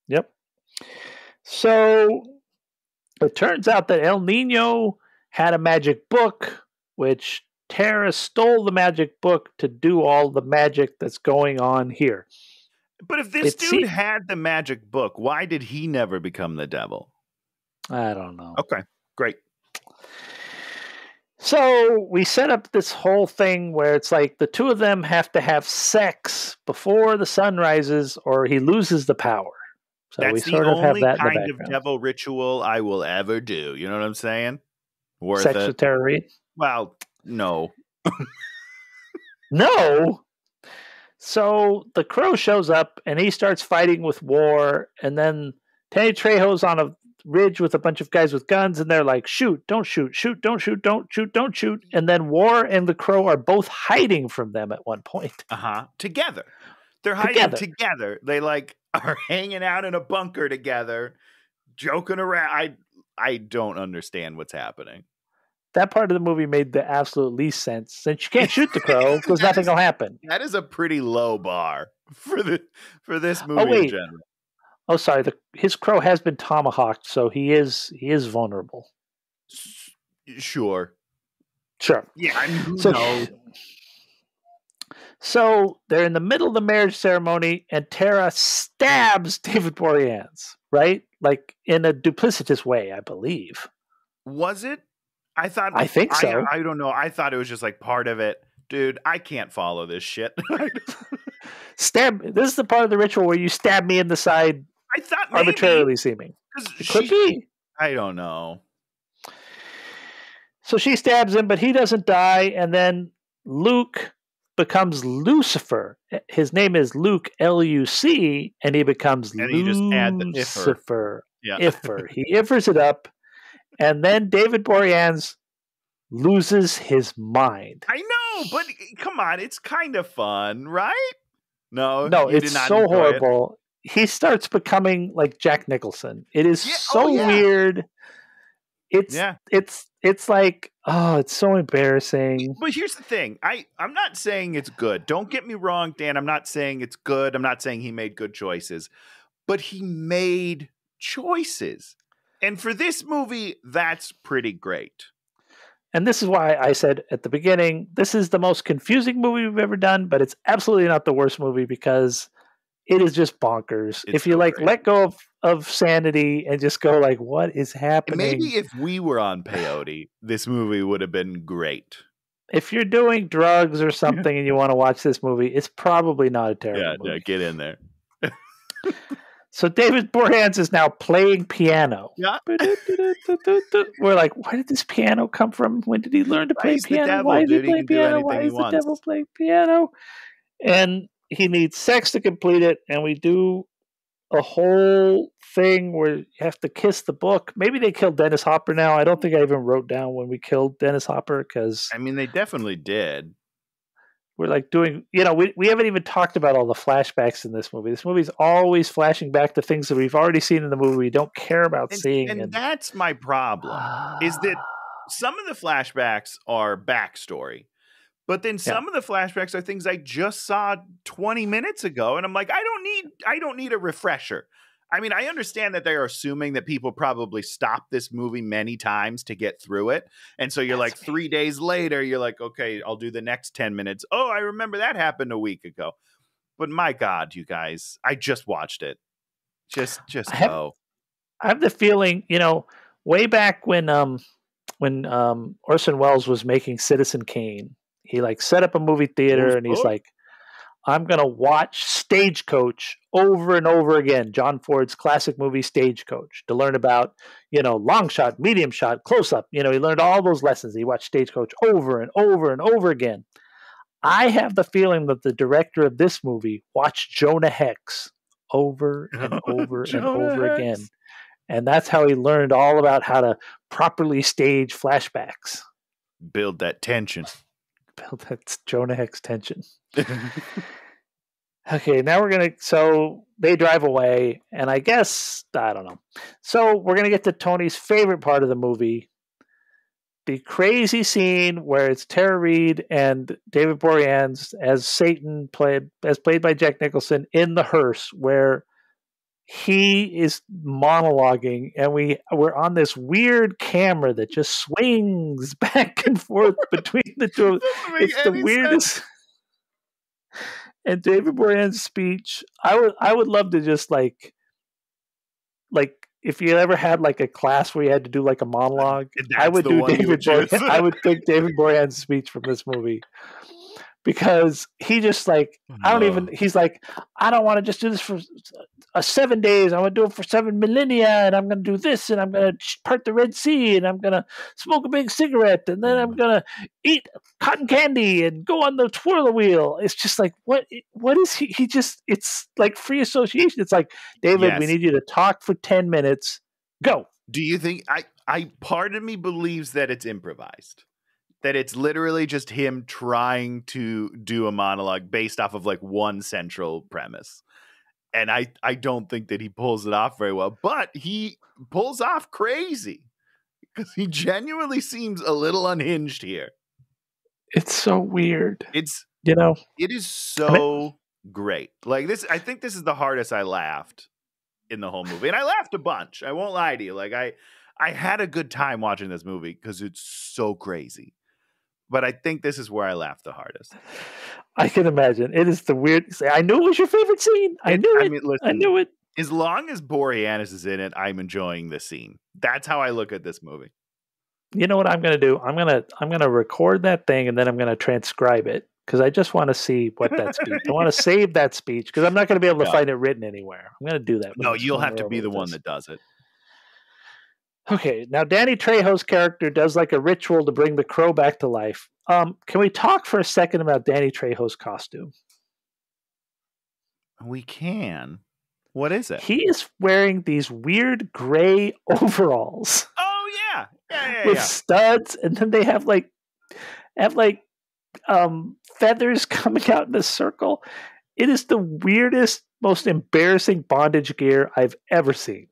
Yep. So it turns out that El Nino had a magic book, which Tara stole the magic book to do all the magic that's going on here. But if this dude had the magic book, why did he never become the devil? I don't know. Okay, great. So we set up this whole thing where it's like the two of them have to have sex before the sun rises or he loses the power. So that's we sort of have that kind of devil ritual I will ever do. You know what I'm saying? Worth Sex it. with Tara Reid? Well, no. No? So the Crow shows up and he starts fighting with War, and then Danny Trejo's on a ridge with a bunch of guys with guns, and they're like, shoot, don't shoot, shoot, don't shoot, don't shoot, don't shoot. And then War and the Crow are both hiding from them at one point. Together. They're hiding together. They are hanging out in a bunker together, joking around. I don't understand what's happening. that part of the movie made the absolute least sense. Since you can't shoot the crow, because nothing will happen. That is a pretty low bar for this movie Oh wait. in general. Oh, sorry. His crow has been tomahawked, so he is vulnerable. Sure. Yeah, I mean, who knows? So they're in the middle of the marriage ceremony, and Tara stabs David Boreanez, right? Like in a duplicitous way, I believe. Was it? I think so. I don't know. I thought it was just like part of it. Dude, I can't follow this shit. This is the part of the ritual where you stab me in the side. I thought arbitrarily seeming. Could be. I don't know. So she stabs him, but he doesn't die, and then Luke becomes Lucifer. His name is Luke, L-U-C, and he becomes Lucifer. You just add the iffer. Yeah. Iffer. He iffers it up, and then David Boreanez loses his mind. I know, but come on, it's kind of fun, right? No, it's so horrible. He starts becoming like Jack Nicholson. It is weird. It's like, oh, it's so embarrassing. But here's the thing. I'm not saying it's good. Don't get me wrong, Dan. I'm not saying it's good. I'm not saying he made good choices. But he made choices. And for this movie, that's pretty great. And this is why I said at the beginning, this is the most confusing movie we've ever done, but it's absolutely not the worst movie because it is just bonkers. If you let go of sanity and just go like, what is happening? Maybe if we were on peyote, this movie would have been great. If you're doing drugs or something and you want to watch this movie, it's probably not a terrible movie. Yeah, get in there. So David Boreanez is now playing piano. Yeah. We're like, where did this piano come from? When did he learn to play piano? Why is he playing piano? Why is the devil playing piano? And he needs sex to complete it, and we do a whole thing where you have to kiss the book. Maybe they killed Dennis Hopper now. I don't think I even wrote down when we killed Dennis Hopper because... I mean, they definitely did. We're like doing... we haven't even talked about all the flashbacks in this movie. This movie's always flashing back to things that we've already seen in the movie we don't care about seeing. And that's my problem, is that some of the flashbacks are backstory. But then some of the flashbacks are things I just saw 20 minutes ago, and I'm like, I don't need a refresher. I mean, I understand that they're assuming that people probably stopped this movie many times to get through it. And so you're 3 days later, you're like, okay, I'll do the next 10 minutes. Oh, I remember that happened a week ago. But my God, you guys, I just watched it. Just go. I have the feeling, way back when Orson Welles was making Citizen Kane, he set up a movie theater and he's like, I'm going to watch Stagecoach over and over again. John Ford's classic movie Stagecoach to learn about, long shot, medium shot, close up. He learned all those lessons. He watched Stagecoach over and over and over again. I have the feeling that the director of this movie watched Jonah Hex over and over and over again. And that's how he learned all about how to properly stage flashbacks. Build that tension. That's Jonah Hex tension. Okay, now so they drive away, and I guess, I don't know. So we're going to get to Tony's favorite part of the movie, the crazy scene where it's Tara Reid and David Boreanez as Satan, played by Jack Nicholson, in the hearse, where he is monologuing, and we're on this weird camera that just swings back and forth between the two. It's the weirdest. And David Boreanez's speech, I would love to just like if you ever had a class where you had to do a monologue, I would do David Boreanez. I would pick David Boreanez's speech from this movie. Because he just he's like, I don't want to just do this for 7 days. I want to do it for 7 millennia, and I'm going to do this, and I'm going to part the Red Sea, and I'm going to smoke a big cigarette, and then I'm going to eat cotton candy and go on the twirl wheel. It's just like, what is he? He just, it's like free association. It's like, David, we need you to talk for 10 minutes. Go. Do you think, I part of me believes that it's improvised? That it's literally just him trying to do a monologue based off of one central premise. And I don't think that he pulls it off very well, but he pulls off crazy. because he genuinely seems a little unhinged here. It's so weird. It's it is so great. Like this, I think this is the hardest I laughed in the whole movie, and I laughed a bunch. I won't lie to you. Like I had a good time watching this movie because it's so crazy. But I think this is where I laughed the hardest. I can imagine. It is the weird. I knew it was your favorite scene. I knew it. Listen, I knew it. As long as Boreanez is in it, I'm enjoying the scene. That's how I look at this movie. You know what I'm going to do? I'm going to record that thing and then I'm going to transcribe it because I just want to see what that speech. I want to save that speech because I'm not going to be able to find it written anywhere. I'm going to do that. No, you'll have to be the one that does it. Okay, now Danny Trejo's character does like a ritual to bring the crow back to life. Can we talk for a second about Danny Trejo's costume? We can. What is it? He is wearing these weird gray overalls. Oh yeah, with studs, and then they have feathers coming out in a circle. It is the weirdest, most embarrassing bondage gear I've ever seen.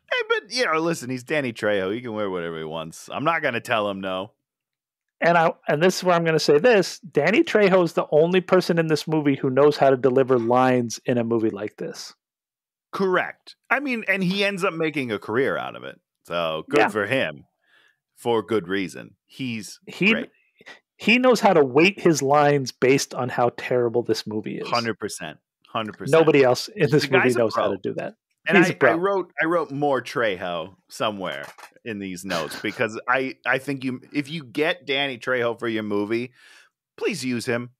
Hey, but listen, he's Danny Trejo. He can wear whatever he wants. I'm not going to tell him no. And this is where I'm going to say this. Danny Trejo is the only person in this movie who knows how to deliver lines in a movie like this. Correct. I mean, and he ends up making a career out of it. So good for him. For good reason. He's great. He knows how to weight his lines based on how terrible this movie is. 100%. Nobody else in this movie knows how to do that. And I wrote more Trejo somewhere in these notes because I think if you get Danny Trejo for your movie, please use him.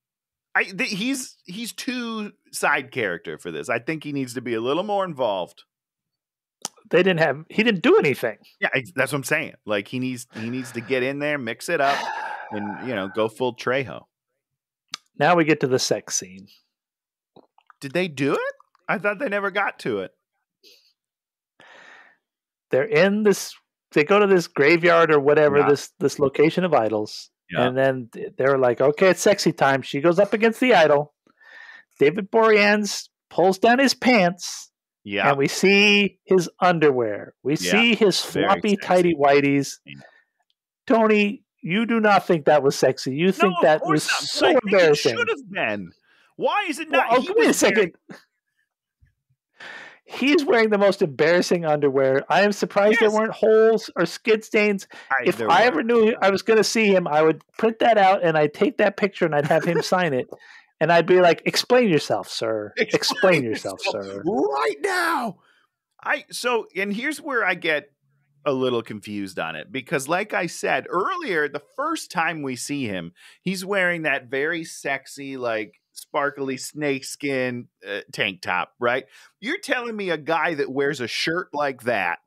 He's too side character for this. I think he needs to be a little more involved. He didn't do anything. Yeah, that's what I'm saying. Like he needs to get in there, mix it up, and go full Trejo. Now we get to the sex scene. Did they do it? I thought they never got to it. They're in this. They go to this graveyard or whatever, this location of idols, and then they're like, "Okay, it's sexy time." She goes up against the idol. David Boreanez pulls down his pants, and we see his underwear. We see his floppy tighty whities. Tony, you do not think that was sexy. You think that was so embarrassing. It should have been. Why is it not? Well, wait a second. He's wearing the most embarrassing underwear. I am surprised there weren't holes or skid stains. If I ever knew I was going to see him, I would print that out and I'd take that picture and I'd have him sign it. And I'd be like, explain yourself, sir. Explain yourself, sir. Right now. And here's where I get a little confused on it. Because like I said earlier, the first time we see him, he's wearing that very sexy, like, sparkly snakeskin tank top, right? You're telling me a guy that wears a shirt like that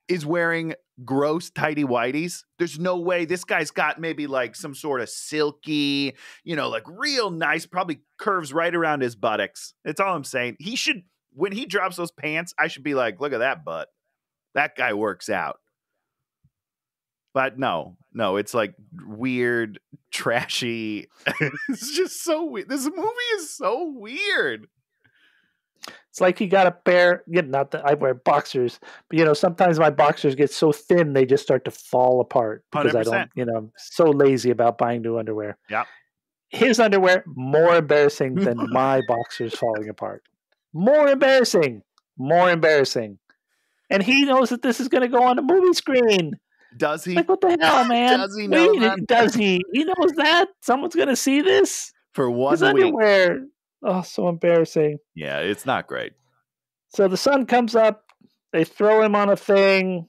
is wearing gross tighty whities? There's no way. This guy's got maybe like some sort of silky, like real nice, probably curves right around his buttocks. That's all I'm saying. He should, when he drops those pants, I should be like, look at that butt. That guy works out. But no, it's like weird, trashy. It's just so weird. This movie is so weird. It's like you got a pair, not that I wear boxers, but sometimes my boxers get so thin they just start to fall apart because 100%. I don't, I'm so lazy about buying new underwear. Yeah. His underwear, more embarrassing than my boxers falling apart. More embarrassing. And he knows that this is going to go on a movie screen. Does he? Like, what the hell, man? Does he know that? Does he? He knows that? Someone's going to see this? For 1 His week. Underwear. Oh, so embarrassing. Yeah, it's not great. So the sun comes up. They throw him on a thing.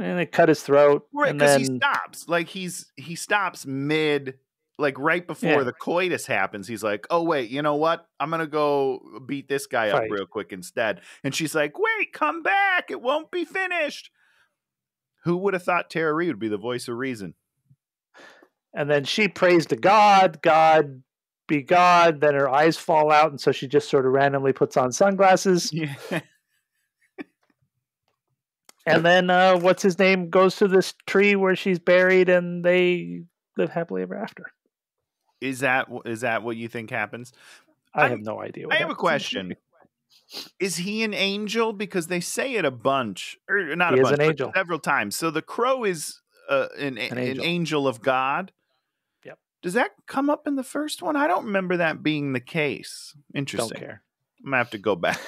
And they cut his throat. Right, because he stops. Like, he stops mid, like, right before the coitus happens. He's like, oh, wait, you know what? I'm going to go beat this guy up real quick instead. And she's like, wait, come back. It won't be finished. Who would have thought Tara Reid would be the voice of reason? And then she prays to God, God be God. Then her eyes fall out, and so she just sort of randomly puts on sunglasses. Yeah. And then what's his name goes to this tree where she's buried, and they live happily ever after. Is that what you think happens? I have no idea. I have a question. Is he an angel? Because they say it a bunch, or not He a is bunch, an but angel. several times. So the crow is an angel of God. Yep. Does that come up in the first one? I don't remember that being the case. Interesting. Don't care. I'm gonna have to go back.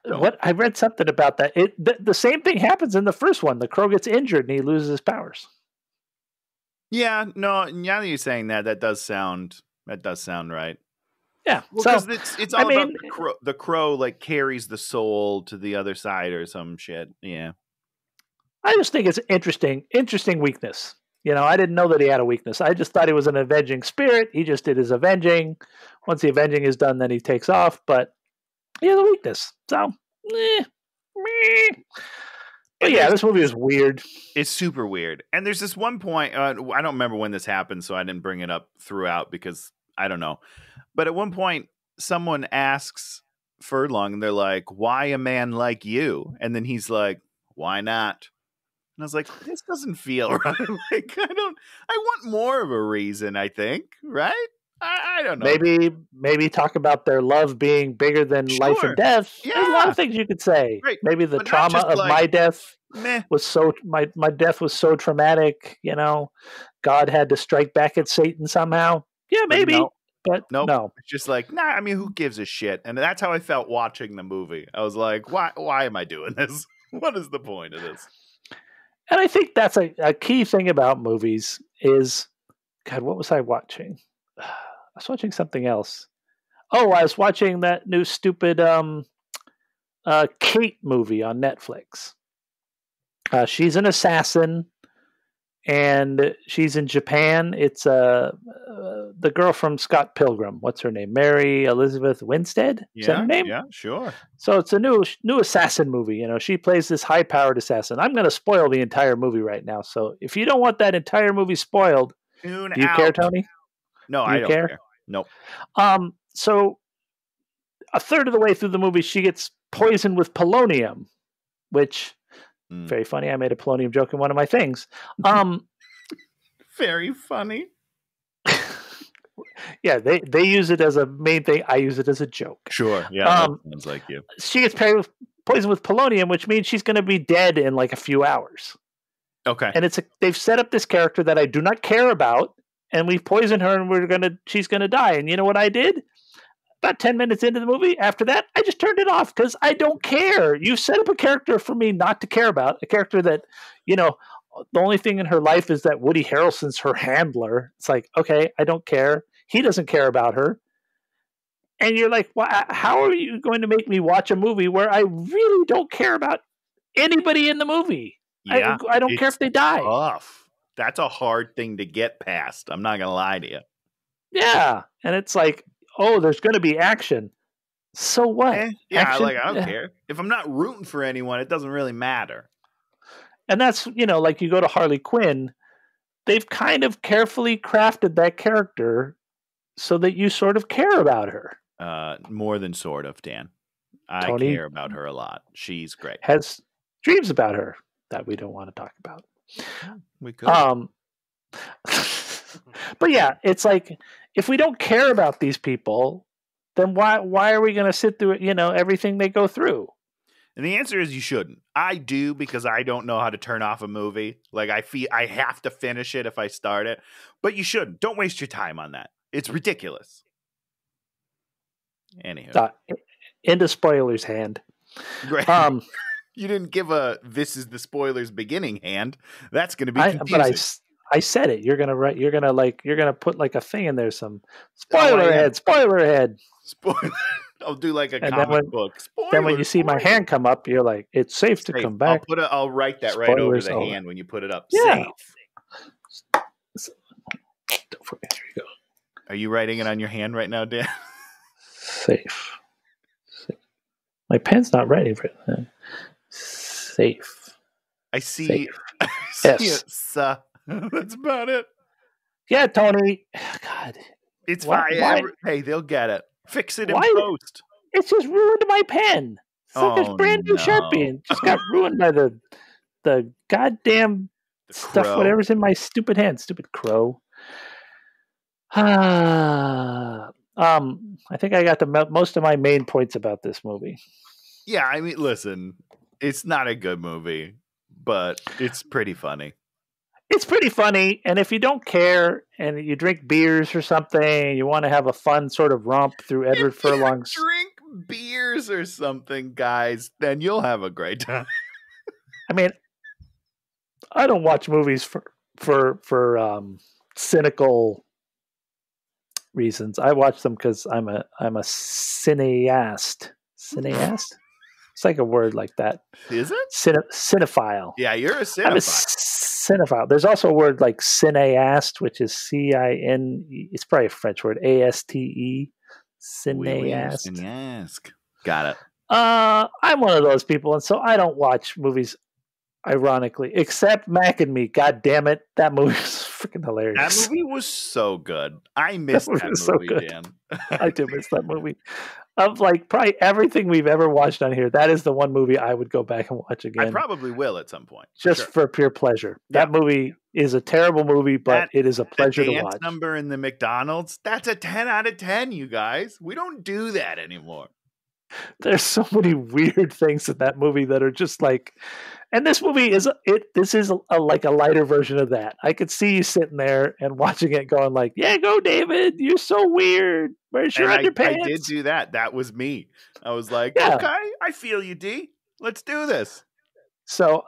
What I read something about that. The same thing happens in the first one. The crow gets injured and he loses his powers. Yeah, no. Now that you're saying that, that does sound right. Yeah, because it's all about the crow. The crow like carries the soul to the other side or some shit. Yeah, I just think it's an interesting weakness. You know, I didn't know that he had a weakness. I just thought he was an avenging spirit. He just did his avenging. Once the avenging is done, then he takes off. But he has a weakness. So, But yeah, this movie is weird. It's super weird. And there's this one point, I don't remember when this happened, so I didn't bring it up throughout because I don't know. But at one point, someone asks Furlong, and they're like, why a man like you? And then he's like, why not? And I was like, this doesn't feel right. Like, I want more of a reason, I think, right? I don't know. Maybe talk about their love being bigger than life and death. Yeah. There's a lot of things you could say. Right. Maybe the trauma of my death was so my death was so traumatic, you know. God had to strike back at Satan somehow. Yeah, maybe. But no. It's just like, nah, I mean, who gives a shit? And that's how I felt watching the movie. I was like, why am I doing this? What is the point of this? And I think that's a key thing about movies is, God, what was I watching? I was watching something else. Oh, I was watching that new stupid Kate movie on Netflix. She's an assassin, and she's in Japan. It's the girl from Scott Pilgrim. What's her name? Mary Elizabeth Winstead? Is that her name? Yeah, sure. So it's a new assassin movie. You know, she plays this high-powered assassin. I'm going to spoil the entire movie right now. So if you don't want that entire movie spoiled, do you care, Tony? No, I don't care. Nope. So a third of the way through the movie, she gets poisoned with polonium, which very funny. I made a polonium joke in one of my things. Very funny. Yeah, they use it as a main thing. I use it as a joke. Sure. Yeah, that sounds like you. She gets poisoned with polonium, which means she's going to be dead in like a few hours. Okay. And they've set up this character that I do not care about, and we've poisoned her, and she's gonna die. And you know what I did? About 10 minutes into the movie, after that, I just turned it off because I don't care. You set up a character for me not to care about, a character that, you know, the only thing in her life is that Woody Harrelson's her handler. It's like, okay, I don't care. He doesn't care about her. And you're like, well, how are you going to make me watch a movie where I really don't care about anybody in the movie? Yeah, I don't care if they die. Tough. That's a hard thing to get past. I'm not going to lie to you. Yeah. And it's like, oh, there's going to be action. So what? I don't care. If I'm not rooting for anyone, it doesn't really matter. And that's, you know, like you go to Harley Quinn, they've kind of carefully crafted that character so that you sort of care about her. More than sort of, Dan. Tony care about her a lot. She's great. Has dreams about her that we don't want to talk about. We could. But yeah, it's like, if we don't care about these people, then why are we going to sit through, you know, everything they go through? And the answer is you shouldn't. I do, because I don't know how to turn off a movie. Like, I feel I have to finish it if I start it. But you shouldn't. Don't waste your time on that. It's ridiculous. Anywho. Into spoilers hand. Great. You didn't give this is the spoilers beginning hand. That's going to be confusing. But I said it. You're gonna put like a thing in there, some spoiler head. Spoiler. I'll do like a comic book. Spoiler, then when you see my hand come up, you're like, it's safe to come back. I'll write that right over the hand when you put it up. Yeah. Safe. Don't forget. Here you go. Are you writing it on your hand right now, Dan? Safe. My pen's not ready for it. Safe. I see. Safe. I see Yes. it. That's about it. Yeah, Tony. God. It's fine. Hey, they'll get it. Fix it in post. It's just ruined my pen. It's like a brand new Sharpie, and just got ruined by the goddamn stuff, whatever's in my stupid hand. Stupid crow. I think I got most of my main points about this movie. Yeah, I mean, listen, it's not a good movie, but it's pretty funny. It's pretty funny, and if you don't care and you drink beers or something, you want to have a fun sort of romp through Edward Furlong's. Drink beers or something, guys, then you'll have a great time. I mean, I don't watch movies for cynical reasons. I watch them because I'm a cineast. Cineast? It's like a word like that. Is it? Cinephile. Yeah, you're a cinephile. I'm a cinephile. There's also a word like cineast, which is C-I-N. It's probably a French word. A-S-T-E. Cineast. Cineast. Got it. I'm one of those people, and so I don't watch movies. Ironically, except Mac and Me. God damn it, that movie was freaking hilarious. That movie was so good. I missed that movie, Dan. I do miss that movie. Of like probably everything we've ever watched on here, that is the one movie I would go back and watch again. I probably will at some point. Just for pure pleasure. That movie is a terrible movie, but it is a pleasure to watch. Number in the McDonald's, that's a 10 out of 10, you guys. We don't do that anymore. There's so many weird things in that movie that are just like, and this movie is like a lighter version of that. I could see you sitting there and watching it going like, yeah, go David, you're so weird. Where's your underpants? I did do that. That was me. I was like, okay, I feel you, D. Let's do this. So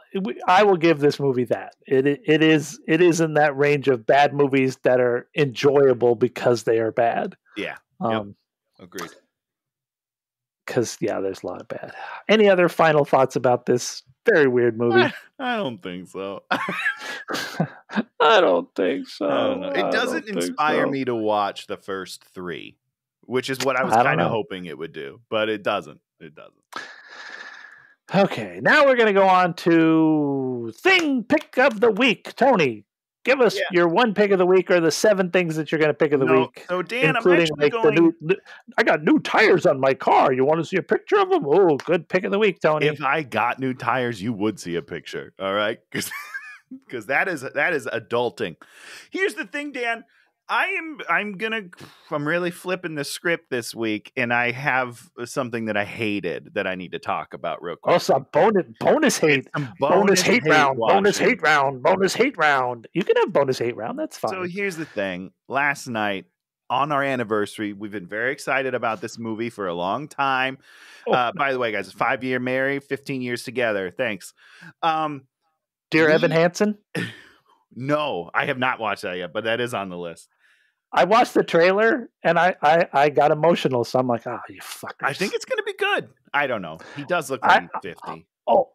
I will give this movie that. It is in that range of bad movies that are enjoyable because they are bad. Yeah. Agreed. Because, there's a lot of bad. Any other final thoughts about this very weird movie? I don't think so. I don't think so. I don't know. It doesn't inspire me to watch the first 3, which is what I was kind of hoping it would do. But it doesn't. It doesn't. Okay, now we're going to go on to Thing Pick of the Week. Tony, give us your one pick of the week or the 7 things that you're going to pick of the week. So, Dan, including I'm actually I got new tires on my car. You want to see a picture of them? Oh, good pick of the week, Tony. If I got new tires, you would see a picture. All right, because that is adulting. Here's the thing, Dan. I'm really flipping the script this week, and I have something that I hated that I need to talk about real quick. Oh, some bonus hate. Bonus hate round. Bonus hate round. Bonus hate round. You can have bonus hate round. That's fine. So here's the thing. Last night, on our anniversary, we've been very excited about this movie for a long time. By the way, guys, 5-year married, 15 years together. Thanks. Dear Evan Hansen? No, I have not watched that yet, but that is on the list. I watched the trailer and I got emotional, so I'm like, you fuckers. I think it's going to be good. I don't know. He does look like 50.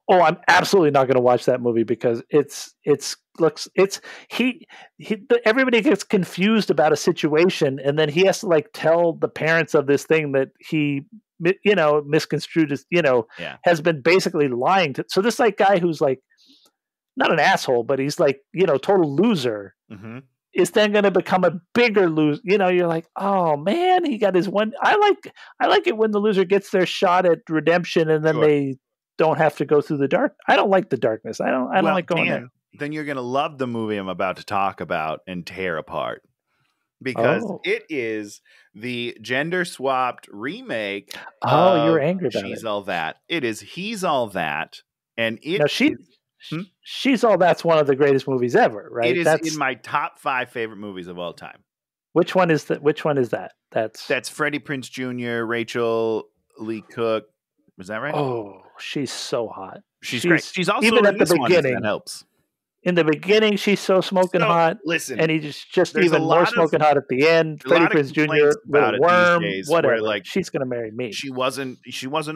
I'm absolutely not going to watch that movie because everybody gets confused about a situation, and then he has to like tell the parents of this thing that he misconstrued as has been basically lying to. So this like guy who's like not an asshole, but he's like total loser. Mm-hmm. Is then going to become a bigger loser. You're like, oh man, he got his one. I like it when the loser gets their shot at redemption, and then they don't have to go through the dark. I don't like the darkness. I don't like going there. Then you're going to love the movie I'm about to talk about and tear apart, because it is the gender swapped remake. Oh, you're angry about She's All That. It is He's All That, and She's All That's one of the greatest movies ever, right? It is in my top 5 favorite movies of all time. Which one is that? Which one is that? That's Freddie Prinze Jr., Rachel Lee Cook. Was that right? Oh, she's so hot. She's great. She's also even at the beginning. That helps. In the beginning, she's so smoking hot. Listen, and he's just even more smoking hot at the end. Freddie Prinze Jr., little worm, whatever. Like, she's going to marry me. She wasn't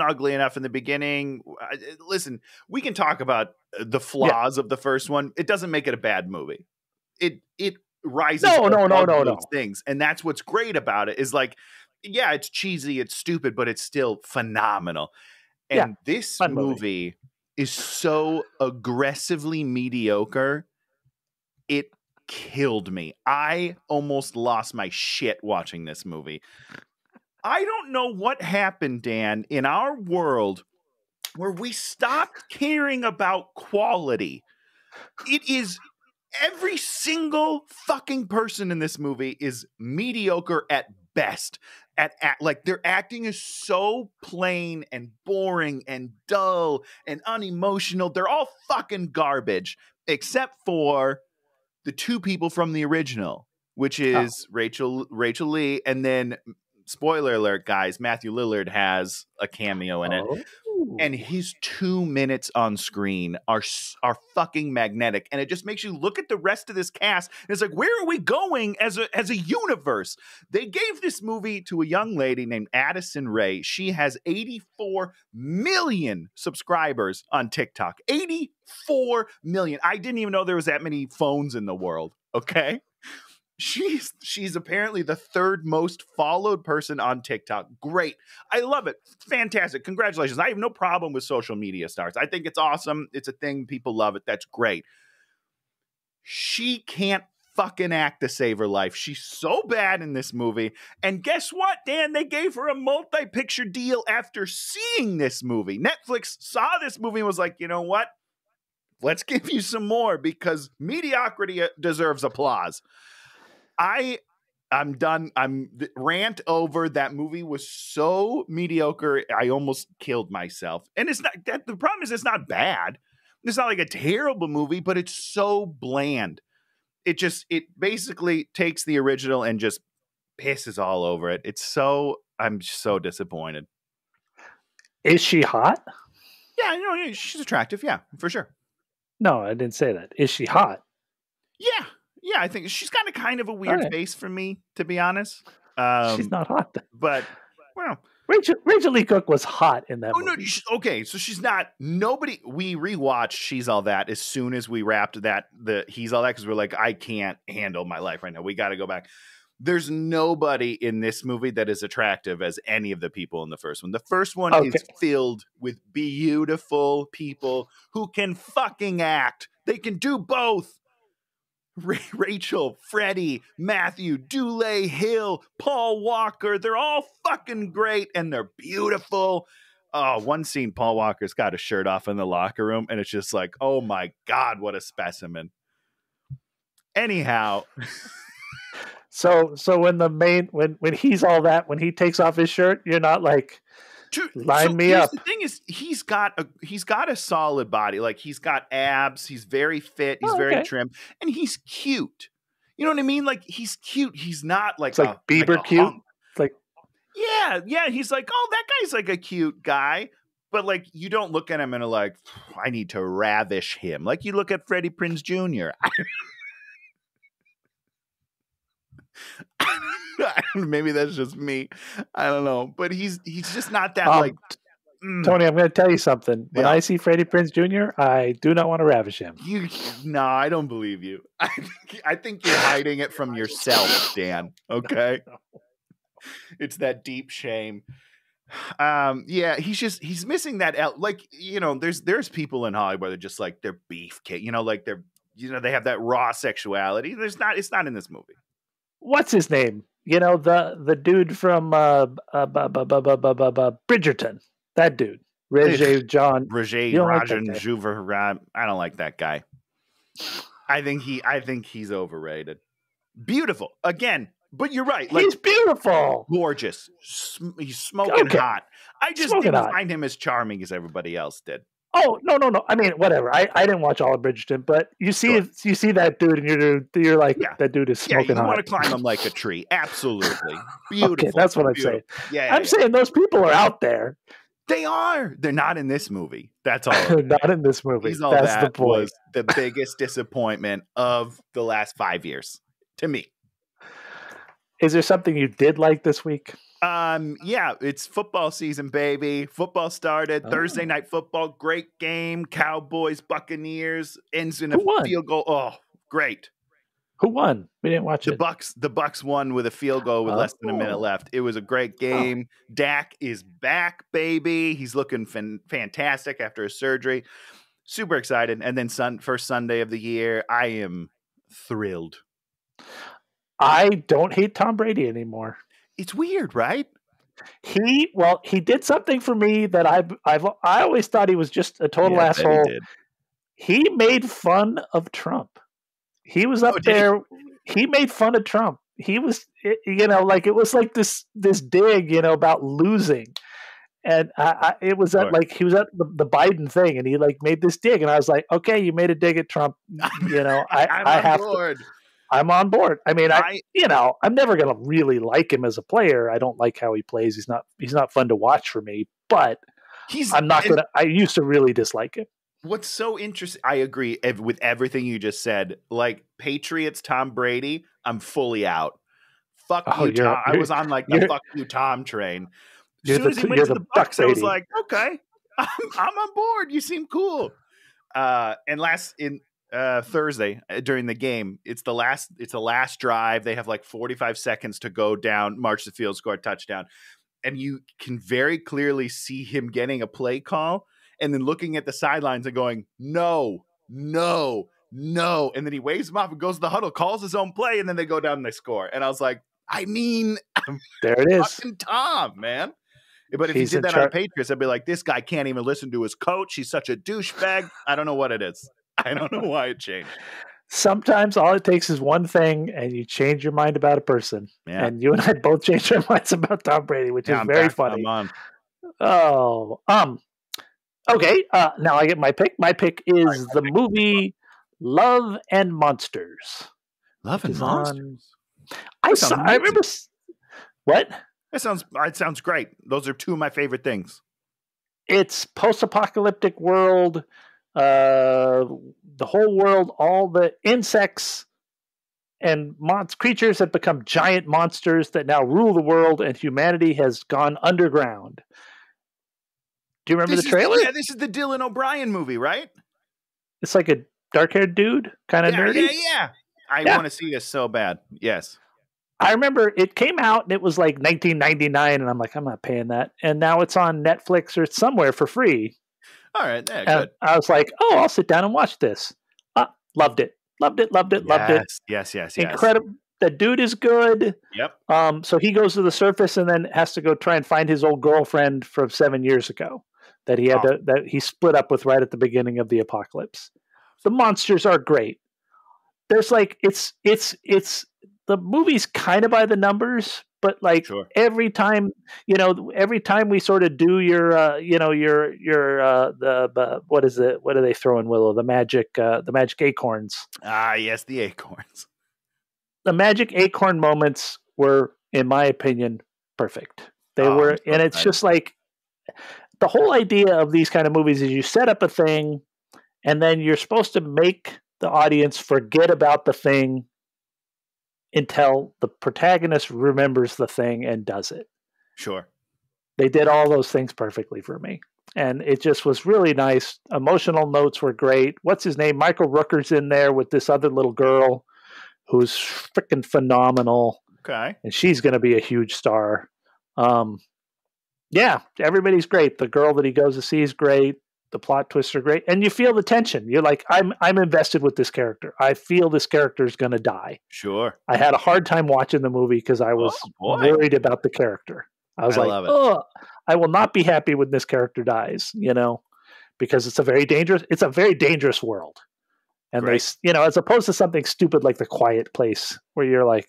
ugly enough in the beginning. Listen, we can talk about the flaws of the first one. It doesn't make it a bad movie. It rises above those things, and that's what's great about it. Is like, it's cheesy, it's stupid, but it's still phenomenal. And this movie is so aggressively mediocre, it killed me. I almost lost my shit watching this movie. I don't know what happened, Dan, in our world where we stopped caring about quality. It is every single fucking person in this movie is mediocre at best. like their acting is so plain and boring and dull and unemotional. They're all fucking garbage, except for the two people from the original, which is Rachel Lee, and then spoiler alert, guys, Matthew Lillard has a cameo in it. And his 2 minutes on screen are fucking magnetic, and it just makes you look at the rest of this cast. And it's like, where are we going as a universe? They gave this movie to a young lady named Addison Rae. She has 84 million subscribers on TikTok. 84 million. I didn't even know there was that many phones in the world. Okay. She's apparently the third most followed person on TikTok. Great. I love it. Fantastic. Congratulations. I have no problem with social media stars. I think it's awesome. It's a thing. People love it. That's great. She can't fucking act to save her life. She's so bad in this movie. And guess what, Dan? They gave her a multi-picture deal after seeing this movie. Netflix saw this movie and was like, you know what? Let's give you some more because mediocrity deserves applause. I'm done. Rant over. That movie was so mediocre. I almost killed myself. And it's not that the problem is it's not bad. It's not like a terrible movie, but it's so bland. It basically takes the original and just pisses all over it. I'm so disappointed. Is she hot? Yeah, she's attractive. Yeah, for sure. No, I didn't say that. Is she hot? Yeah. Yeah, I think she's got a kind of a weird face for me, to be honest. She's not hot, though. But, well. Rachel Lee Cook was hot in that movie. No, okay, so she's not. Nobody. We rewatched She's All That as soon as we wrapped He's All That, because we're like, I can't handle my life right now. We got to go back. There's nobody in this movie that is attractive as any of the people in the first one. The first one is filled with beautiful people who can fucking act. They can do both. Rachel, Freddie, Matthew, Dule Hill, Paul Walker, they're all fucking great and they're beautiful. Oh, one scene, Paul Walker's got a shirt off in the locker room and it's just like, oh my God, what a specimen. Anyhow. So when he's all that, when he takes off his shirt, you're not like, line me up. The thing is, he's got a solid body. Like he's got abs. He's very fit. He's very trim, and he's cute. You know what I mean? Like he's cute. He's not like Bieber cute. It's like yeah. He's like, oh, that guy's like a cute guy. But like, you don't look at him and are like, I need to ravish him. Like you look at Freddie Prinze Jr. Maybe that's just me. I don't know, but he's just not that Tony, I'm going to tell you something. When I see Freddie Prinze Jr., I do not want to ravish him. No, I don't believe you. I think you're hiding it from yourself, Dan. Okay, it's that deep shame. Yeah, he's missing that. There's people in Hollywood where they're just like they're beefcake. They have that raw sexuality. It's not in this movie. What's his name? The dude from Bridgerton. That dude. Rajan Juver. I don't like that guy. I think he's overrated. Beautiful. Again, but you're right. Like, he's beautiful. Gorgeous. He's smoking hot. I just didn't find him as charming as everybody else did. Oh, no. I mean, whatever. I didn't watch all of Bridgerton, but you see that dude and you're like, that dude is smoking hot. You want to climb him like a tree. Absolutely. Beautiful. Okay, that's what I'm saying. I'm saying those people are out there. They are. They're not in this movie. That's all. They're not in this movie. That's the point. Was the biggest disappointment of the last 5 years to me. Is there something you did like this week? Yeah, it's football season, baby. Football started. Thursday night football. Great game. Cowboys, Buccaneers. Ends in a field goal. Oh, great. Who won? We didn't watch it. The Bucs won with a field goal with less than a minute left. It was a great game. Dak is back, baby. He's looking fantastic after his surgery. Super excited. And then first Sunday of the year, I am thrilled. I don't hate Tom Brady anymore. It's weird, right? He did something for me that I always thought he was just a total asshole. He made fun of Trump. He was up there. He made fun of Trump he was, like it was like this dig, about losing. And it was at he was at the Biden thing, and he like made this dig, and I was like, okay, you made a dig at Trump. I have to. I'm on board. I mean, I'm never going to really like him as a player. I don't like how he plays. He's not fun to watch for me, but I used to really dislike him. What's so interesting, I agree with everything you just said. Like Patriots, Tom Brady, I'm fully out. Fuck you, Tom. I was on like the fuck you, Tom train. As soon as he went to the Bucs, I was like, okay, I'm on board. You seem cool. And Thursday during the game, it's the last drive. They have like 45 seconds to go down, march the field, score a touchdown. And you can very clearly see him getting a play call and then looking at the sidelines and going, no. And then he waves him off and goes to the huddle, calls his own play, and then they go down and they score. And I was like, there it is. Fucking Tom, man. But if he did that on Patriots, I'd be like, this guy can't even listen to his coach. He's such a douchebag. I don't know what it is. I don't know why it changed. Sometimes all it takes is one thing, and you change your mind about a person. Yeah. And you and I both changed our minds about Tom Brady, which is very funny. Oh, okay. Now I get my pick. My pick is the movie Love and Monsters. Love and Monsters. I remember. What? It sounds great. Those are two of my favorite things. It's post-apocalyptic world. The whole world, all the insects and creatures have become giant monsters that now rule the world, and humanity has gone underground. Do you remember the trailer? This is the Dylan O'Brien movie, right? It's like a dark-haired dude, kind of nerdy. Yeah. I want to see this so bad. Yes. I remember it came out and it was like $19.99, and I'm like, I'm not paying that. And now it's on Netflix or somewhere for free. All right, good. I was like, oh, I'll sit down and watch this. Loved it. Yes. Incredible. The dude is good. Yep. So he goes to the surface and then has to go try and find his old girlfriend from 7 years ago that he had that he split up with right at the beginning of the apocalypse. The monsters are great. There's like it's the movie's kind of by the numbers, but like every time we sort of do your what is it? What do they throw in Willow? The magic acorns. Yes, the acorns. The magic acorn moments were, in my opinion, perfect. They were, and it's just like the whole idea of these kind of movies is you set up a thing, and then you're supposed to make the audience forget about the thing until the protagonist remembers the thing and does it. Sure. They did all those things perfectly for me. And it just was really nice. Emotional notes were great. What's his name? Michael Rooker's in there with this other little girl who's freaking phenomenal. Okay. And she's going to be a huge star. Yeah, everybody's great. The girl that he goes to see is great. The plot twists are great, and you feel the tension. You're like, I'm invested with this character. I feel this character is going to die. Sure. I had a hard time watching the movie because I was worried about the character. I was I will not be happy when this character dies. Because it's a very dangerous world, and they, as opposed to something stupid like The Quiet Place, where you're like,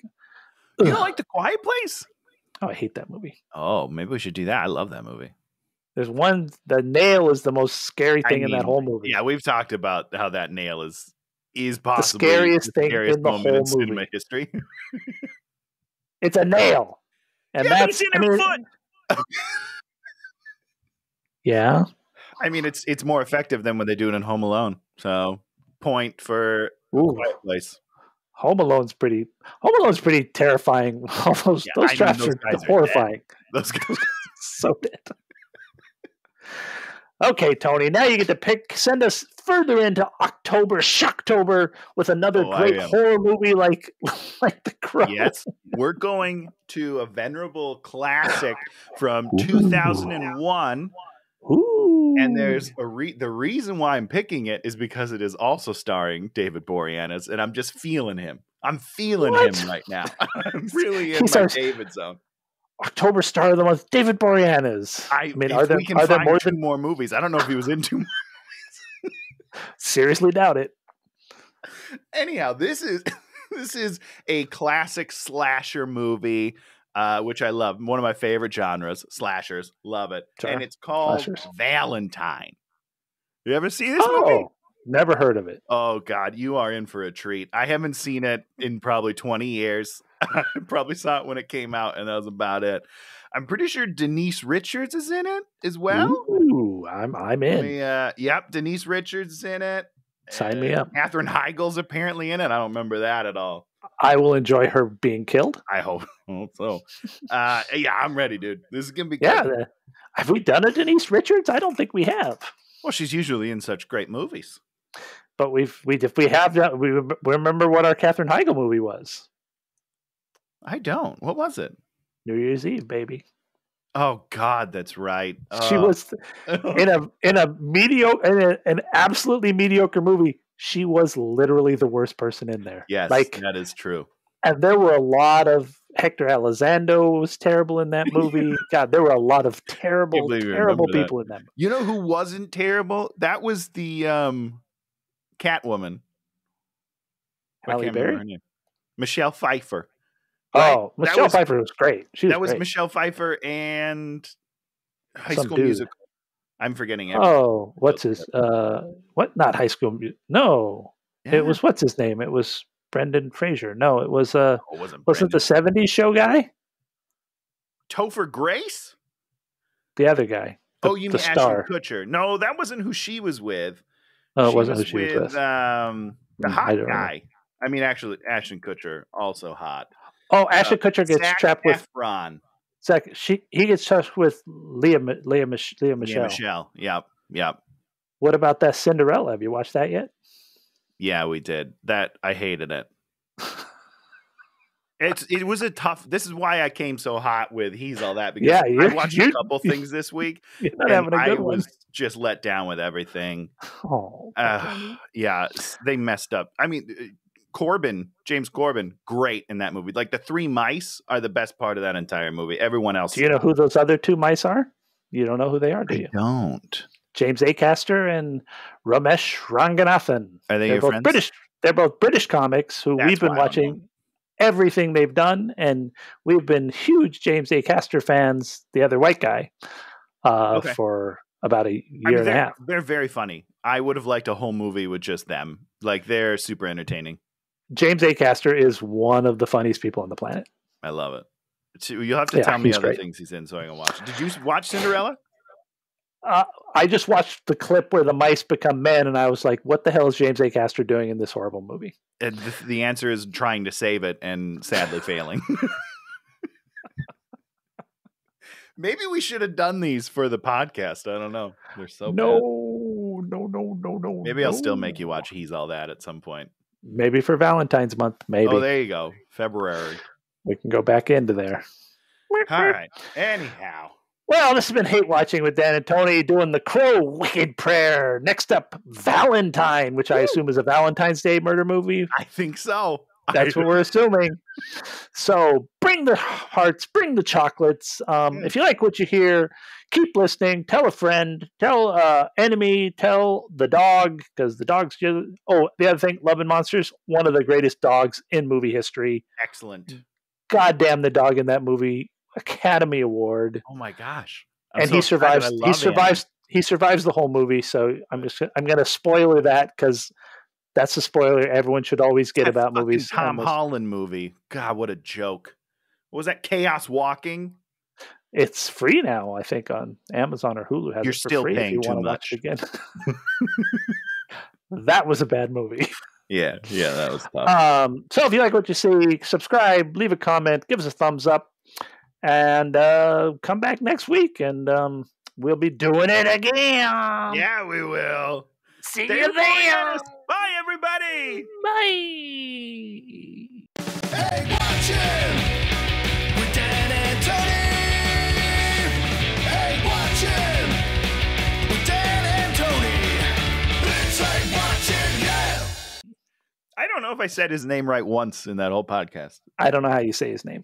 you don't like The Quiet Place? Oh, I hate that movie. Oh, maybe we should do that. I love that movie. There's the nail is the most scary thing in that whole movie. Yeah, we've talked about how that nail is possibly the scariest thing in the whole movie. Cinema history. It's a nail. And that's foot. Yeah. I mean, it's more effective than when they do it in Home Alone. So, point for Quiet Place. Home Alone's pretty terrifying. All those traps are horrifying. Those guys so dead. Okay, Tony, now you get to pick. Send us further into Shocktober with another great horror movie like The Crow. Yes, we're going to a venerable classic from 2001. Ooh. And there's the reason why I'm picking it is because it is also starring David Boreanez, and I'm just feeling him. I'm feeling him right now. I'm really in my David zone. October star of the month, David Boreanez. I mean, are there more movies? I don't know if he was in 2 more movies. Seriously doubt it. Anyhow, this is This is a classic slasher movie, which I love. One of my favorite genres, slashers. Love it. Sure. And it's called Slashers. Valentine. You ever see this movie? Never heard of it. Oh, God, you are in for a treat. I haven't seen it in probably 20 years. I probably saw it when it came out, and that was about it. I'm pretty sure Denise Richards is in it as well. Ooh, I'm in. Yep, Denise Richards is in it. Sign me up. Katherine Heigl's apparently in it. I don't remember that at all. I will enjoy her being killed. I hope so. Yeah, I'm ready, dude. This is gonna be good. Yeah. Have we done a Denise Richards? I don't think we have. Well, she's usually in such great movies. But if we have that, we remember what our Katherine Heigl movie was. I don't. What was it? New Year's Eve, baby. Oh God, that's right. She was in a mediocre, an absolutely mediocre movie. She was literally the worst person in there. Yes, that is true. And there were a lot of Hector Elizondo was terrible in that movie. God, there were a lot of terrible people in that movie. You know who wasn't terrible? That was the Catwoman. Halle Berry? Michelle Pfeiffer. Right? Oh, Michelle Pfeiffer was great. That was Michelle Pfeiffer and High School Musical. I'm forgetting it. Oh, what's his? What? Not High School Musical. No, it was what's his name? It was Brendan Fraser. No, it was wasn't the '70s show guy? Topher Grace? The other guy. You mean Ashton Kutcher? No, that wasn't who she was with. Oh, it wasn't who she was with. The hot guy. I mean, actually, Ashton Kutcher also hot. Oh, Ashton Kutcher gets trapped with Efron. He gets trapped with Leah Michelle. Michelle. Yep. What about that Cinderella? Have you watched that yet? Yeah, we did. That I hated it. It was a tough. This is why I came so hot with He's All That, because I watched a couple things this week, and I was just let down with everything. Oh, yeah, they messed up. I mean, James Corbin, great in that movie. Like the three mice are the best part of that entire movie. Everyone else. Do you know who those other two mice are? You don't know who they are, do you? I don't. James Acaster and Ramesh Ranganathan. Are they your friends? British. They're both British comics who we've been watching everything they've done, and we've been huge James Acaster fans, the other white guy, for about a year and a half. They're very funny. I would have liked a whole movie with just them. Like, they're super entertaining. James Acaster is one of the funniest people on the planet. I love it. You'll have to tell me other things he's in so I can watch it. Did you watch Cinderella? I just watched the clip where the mice become men, and I was like, what the hell is James Acaster doing in this horrible movie? And the answer is trying to save it and sadly failing. Maybe we should have done these for the podcast. I don't know. They're so bad. No. Maybe I'll still make you watch He's All That at some point. Maybe for Valentine's month. Maybe. Oh, there you go. February. We can go back into there. All right. Anyhow. Well, this has been Hate Watching with Dan and Tony doing the Crow Wicked Prayer. Next up, Valentine, which I assume is a Valentine's Day murder movie. I think so. That's what we're assuming. So bring the hearts, bring the chocolates. If you like what you hear, keep listening. Tell a friend, tell enemy, tell the dog, because the dog's just... Oh, the other thing, Love and Monsters, one of the greatest dogs in movie history. Excellent. Goddamn, the dog in that movie, Academy Award. Oh my gosh. And he survives. He survives the whole movie. So I'm going to spoiler that, because that's a spoiler everyone should always get about movies. Tom Holland movie. God, what a joke. What was that? Chaos Walking? It's free now, I think, on Amazon or Hulu. You're still free paying if you too want much. To watch it again. That was a bad movie. Yeah, that was tough. So if you like what you see, subscribe, leave a comment, give us a thumbs up, and come back next week, and we'll be doing it again. Yeah, we will. See you there. Bye, everybody. Bye. Hey, watching with Dan and Tony. Hey, watching with Dan and Tony. It's Hey Watching, yeah. I don't know if I said his name right once in that whole podcast. I don't know how you say his name.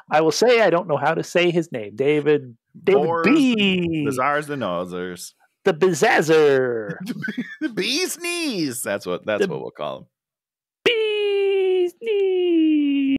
I will say I don't know how to say his name. David B. Bizarres the Nosers. The Bizazzer. The Bee's Knees. That's what we'll call him.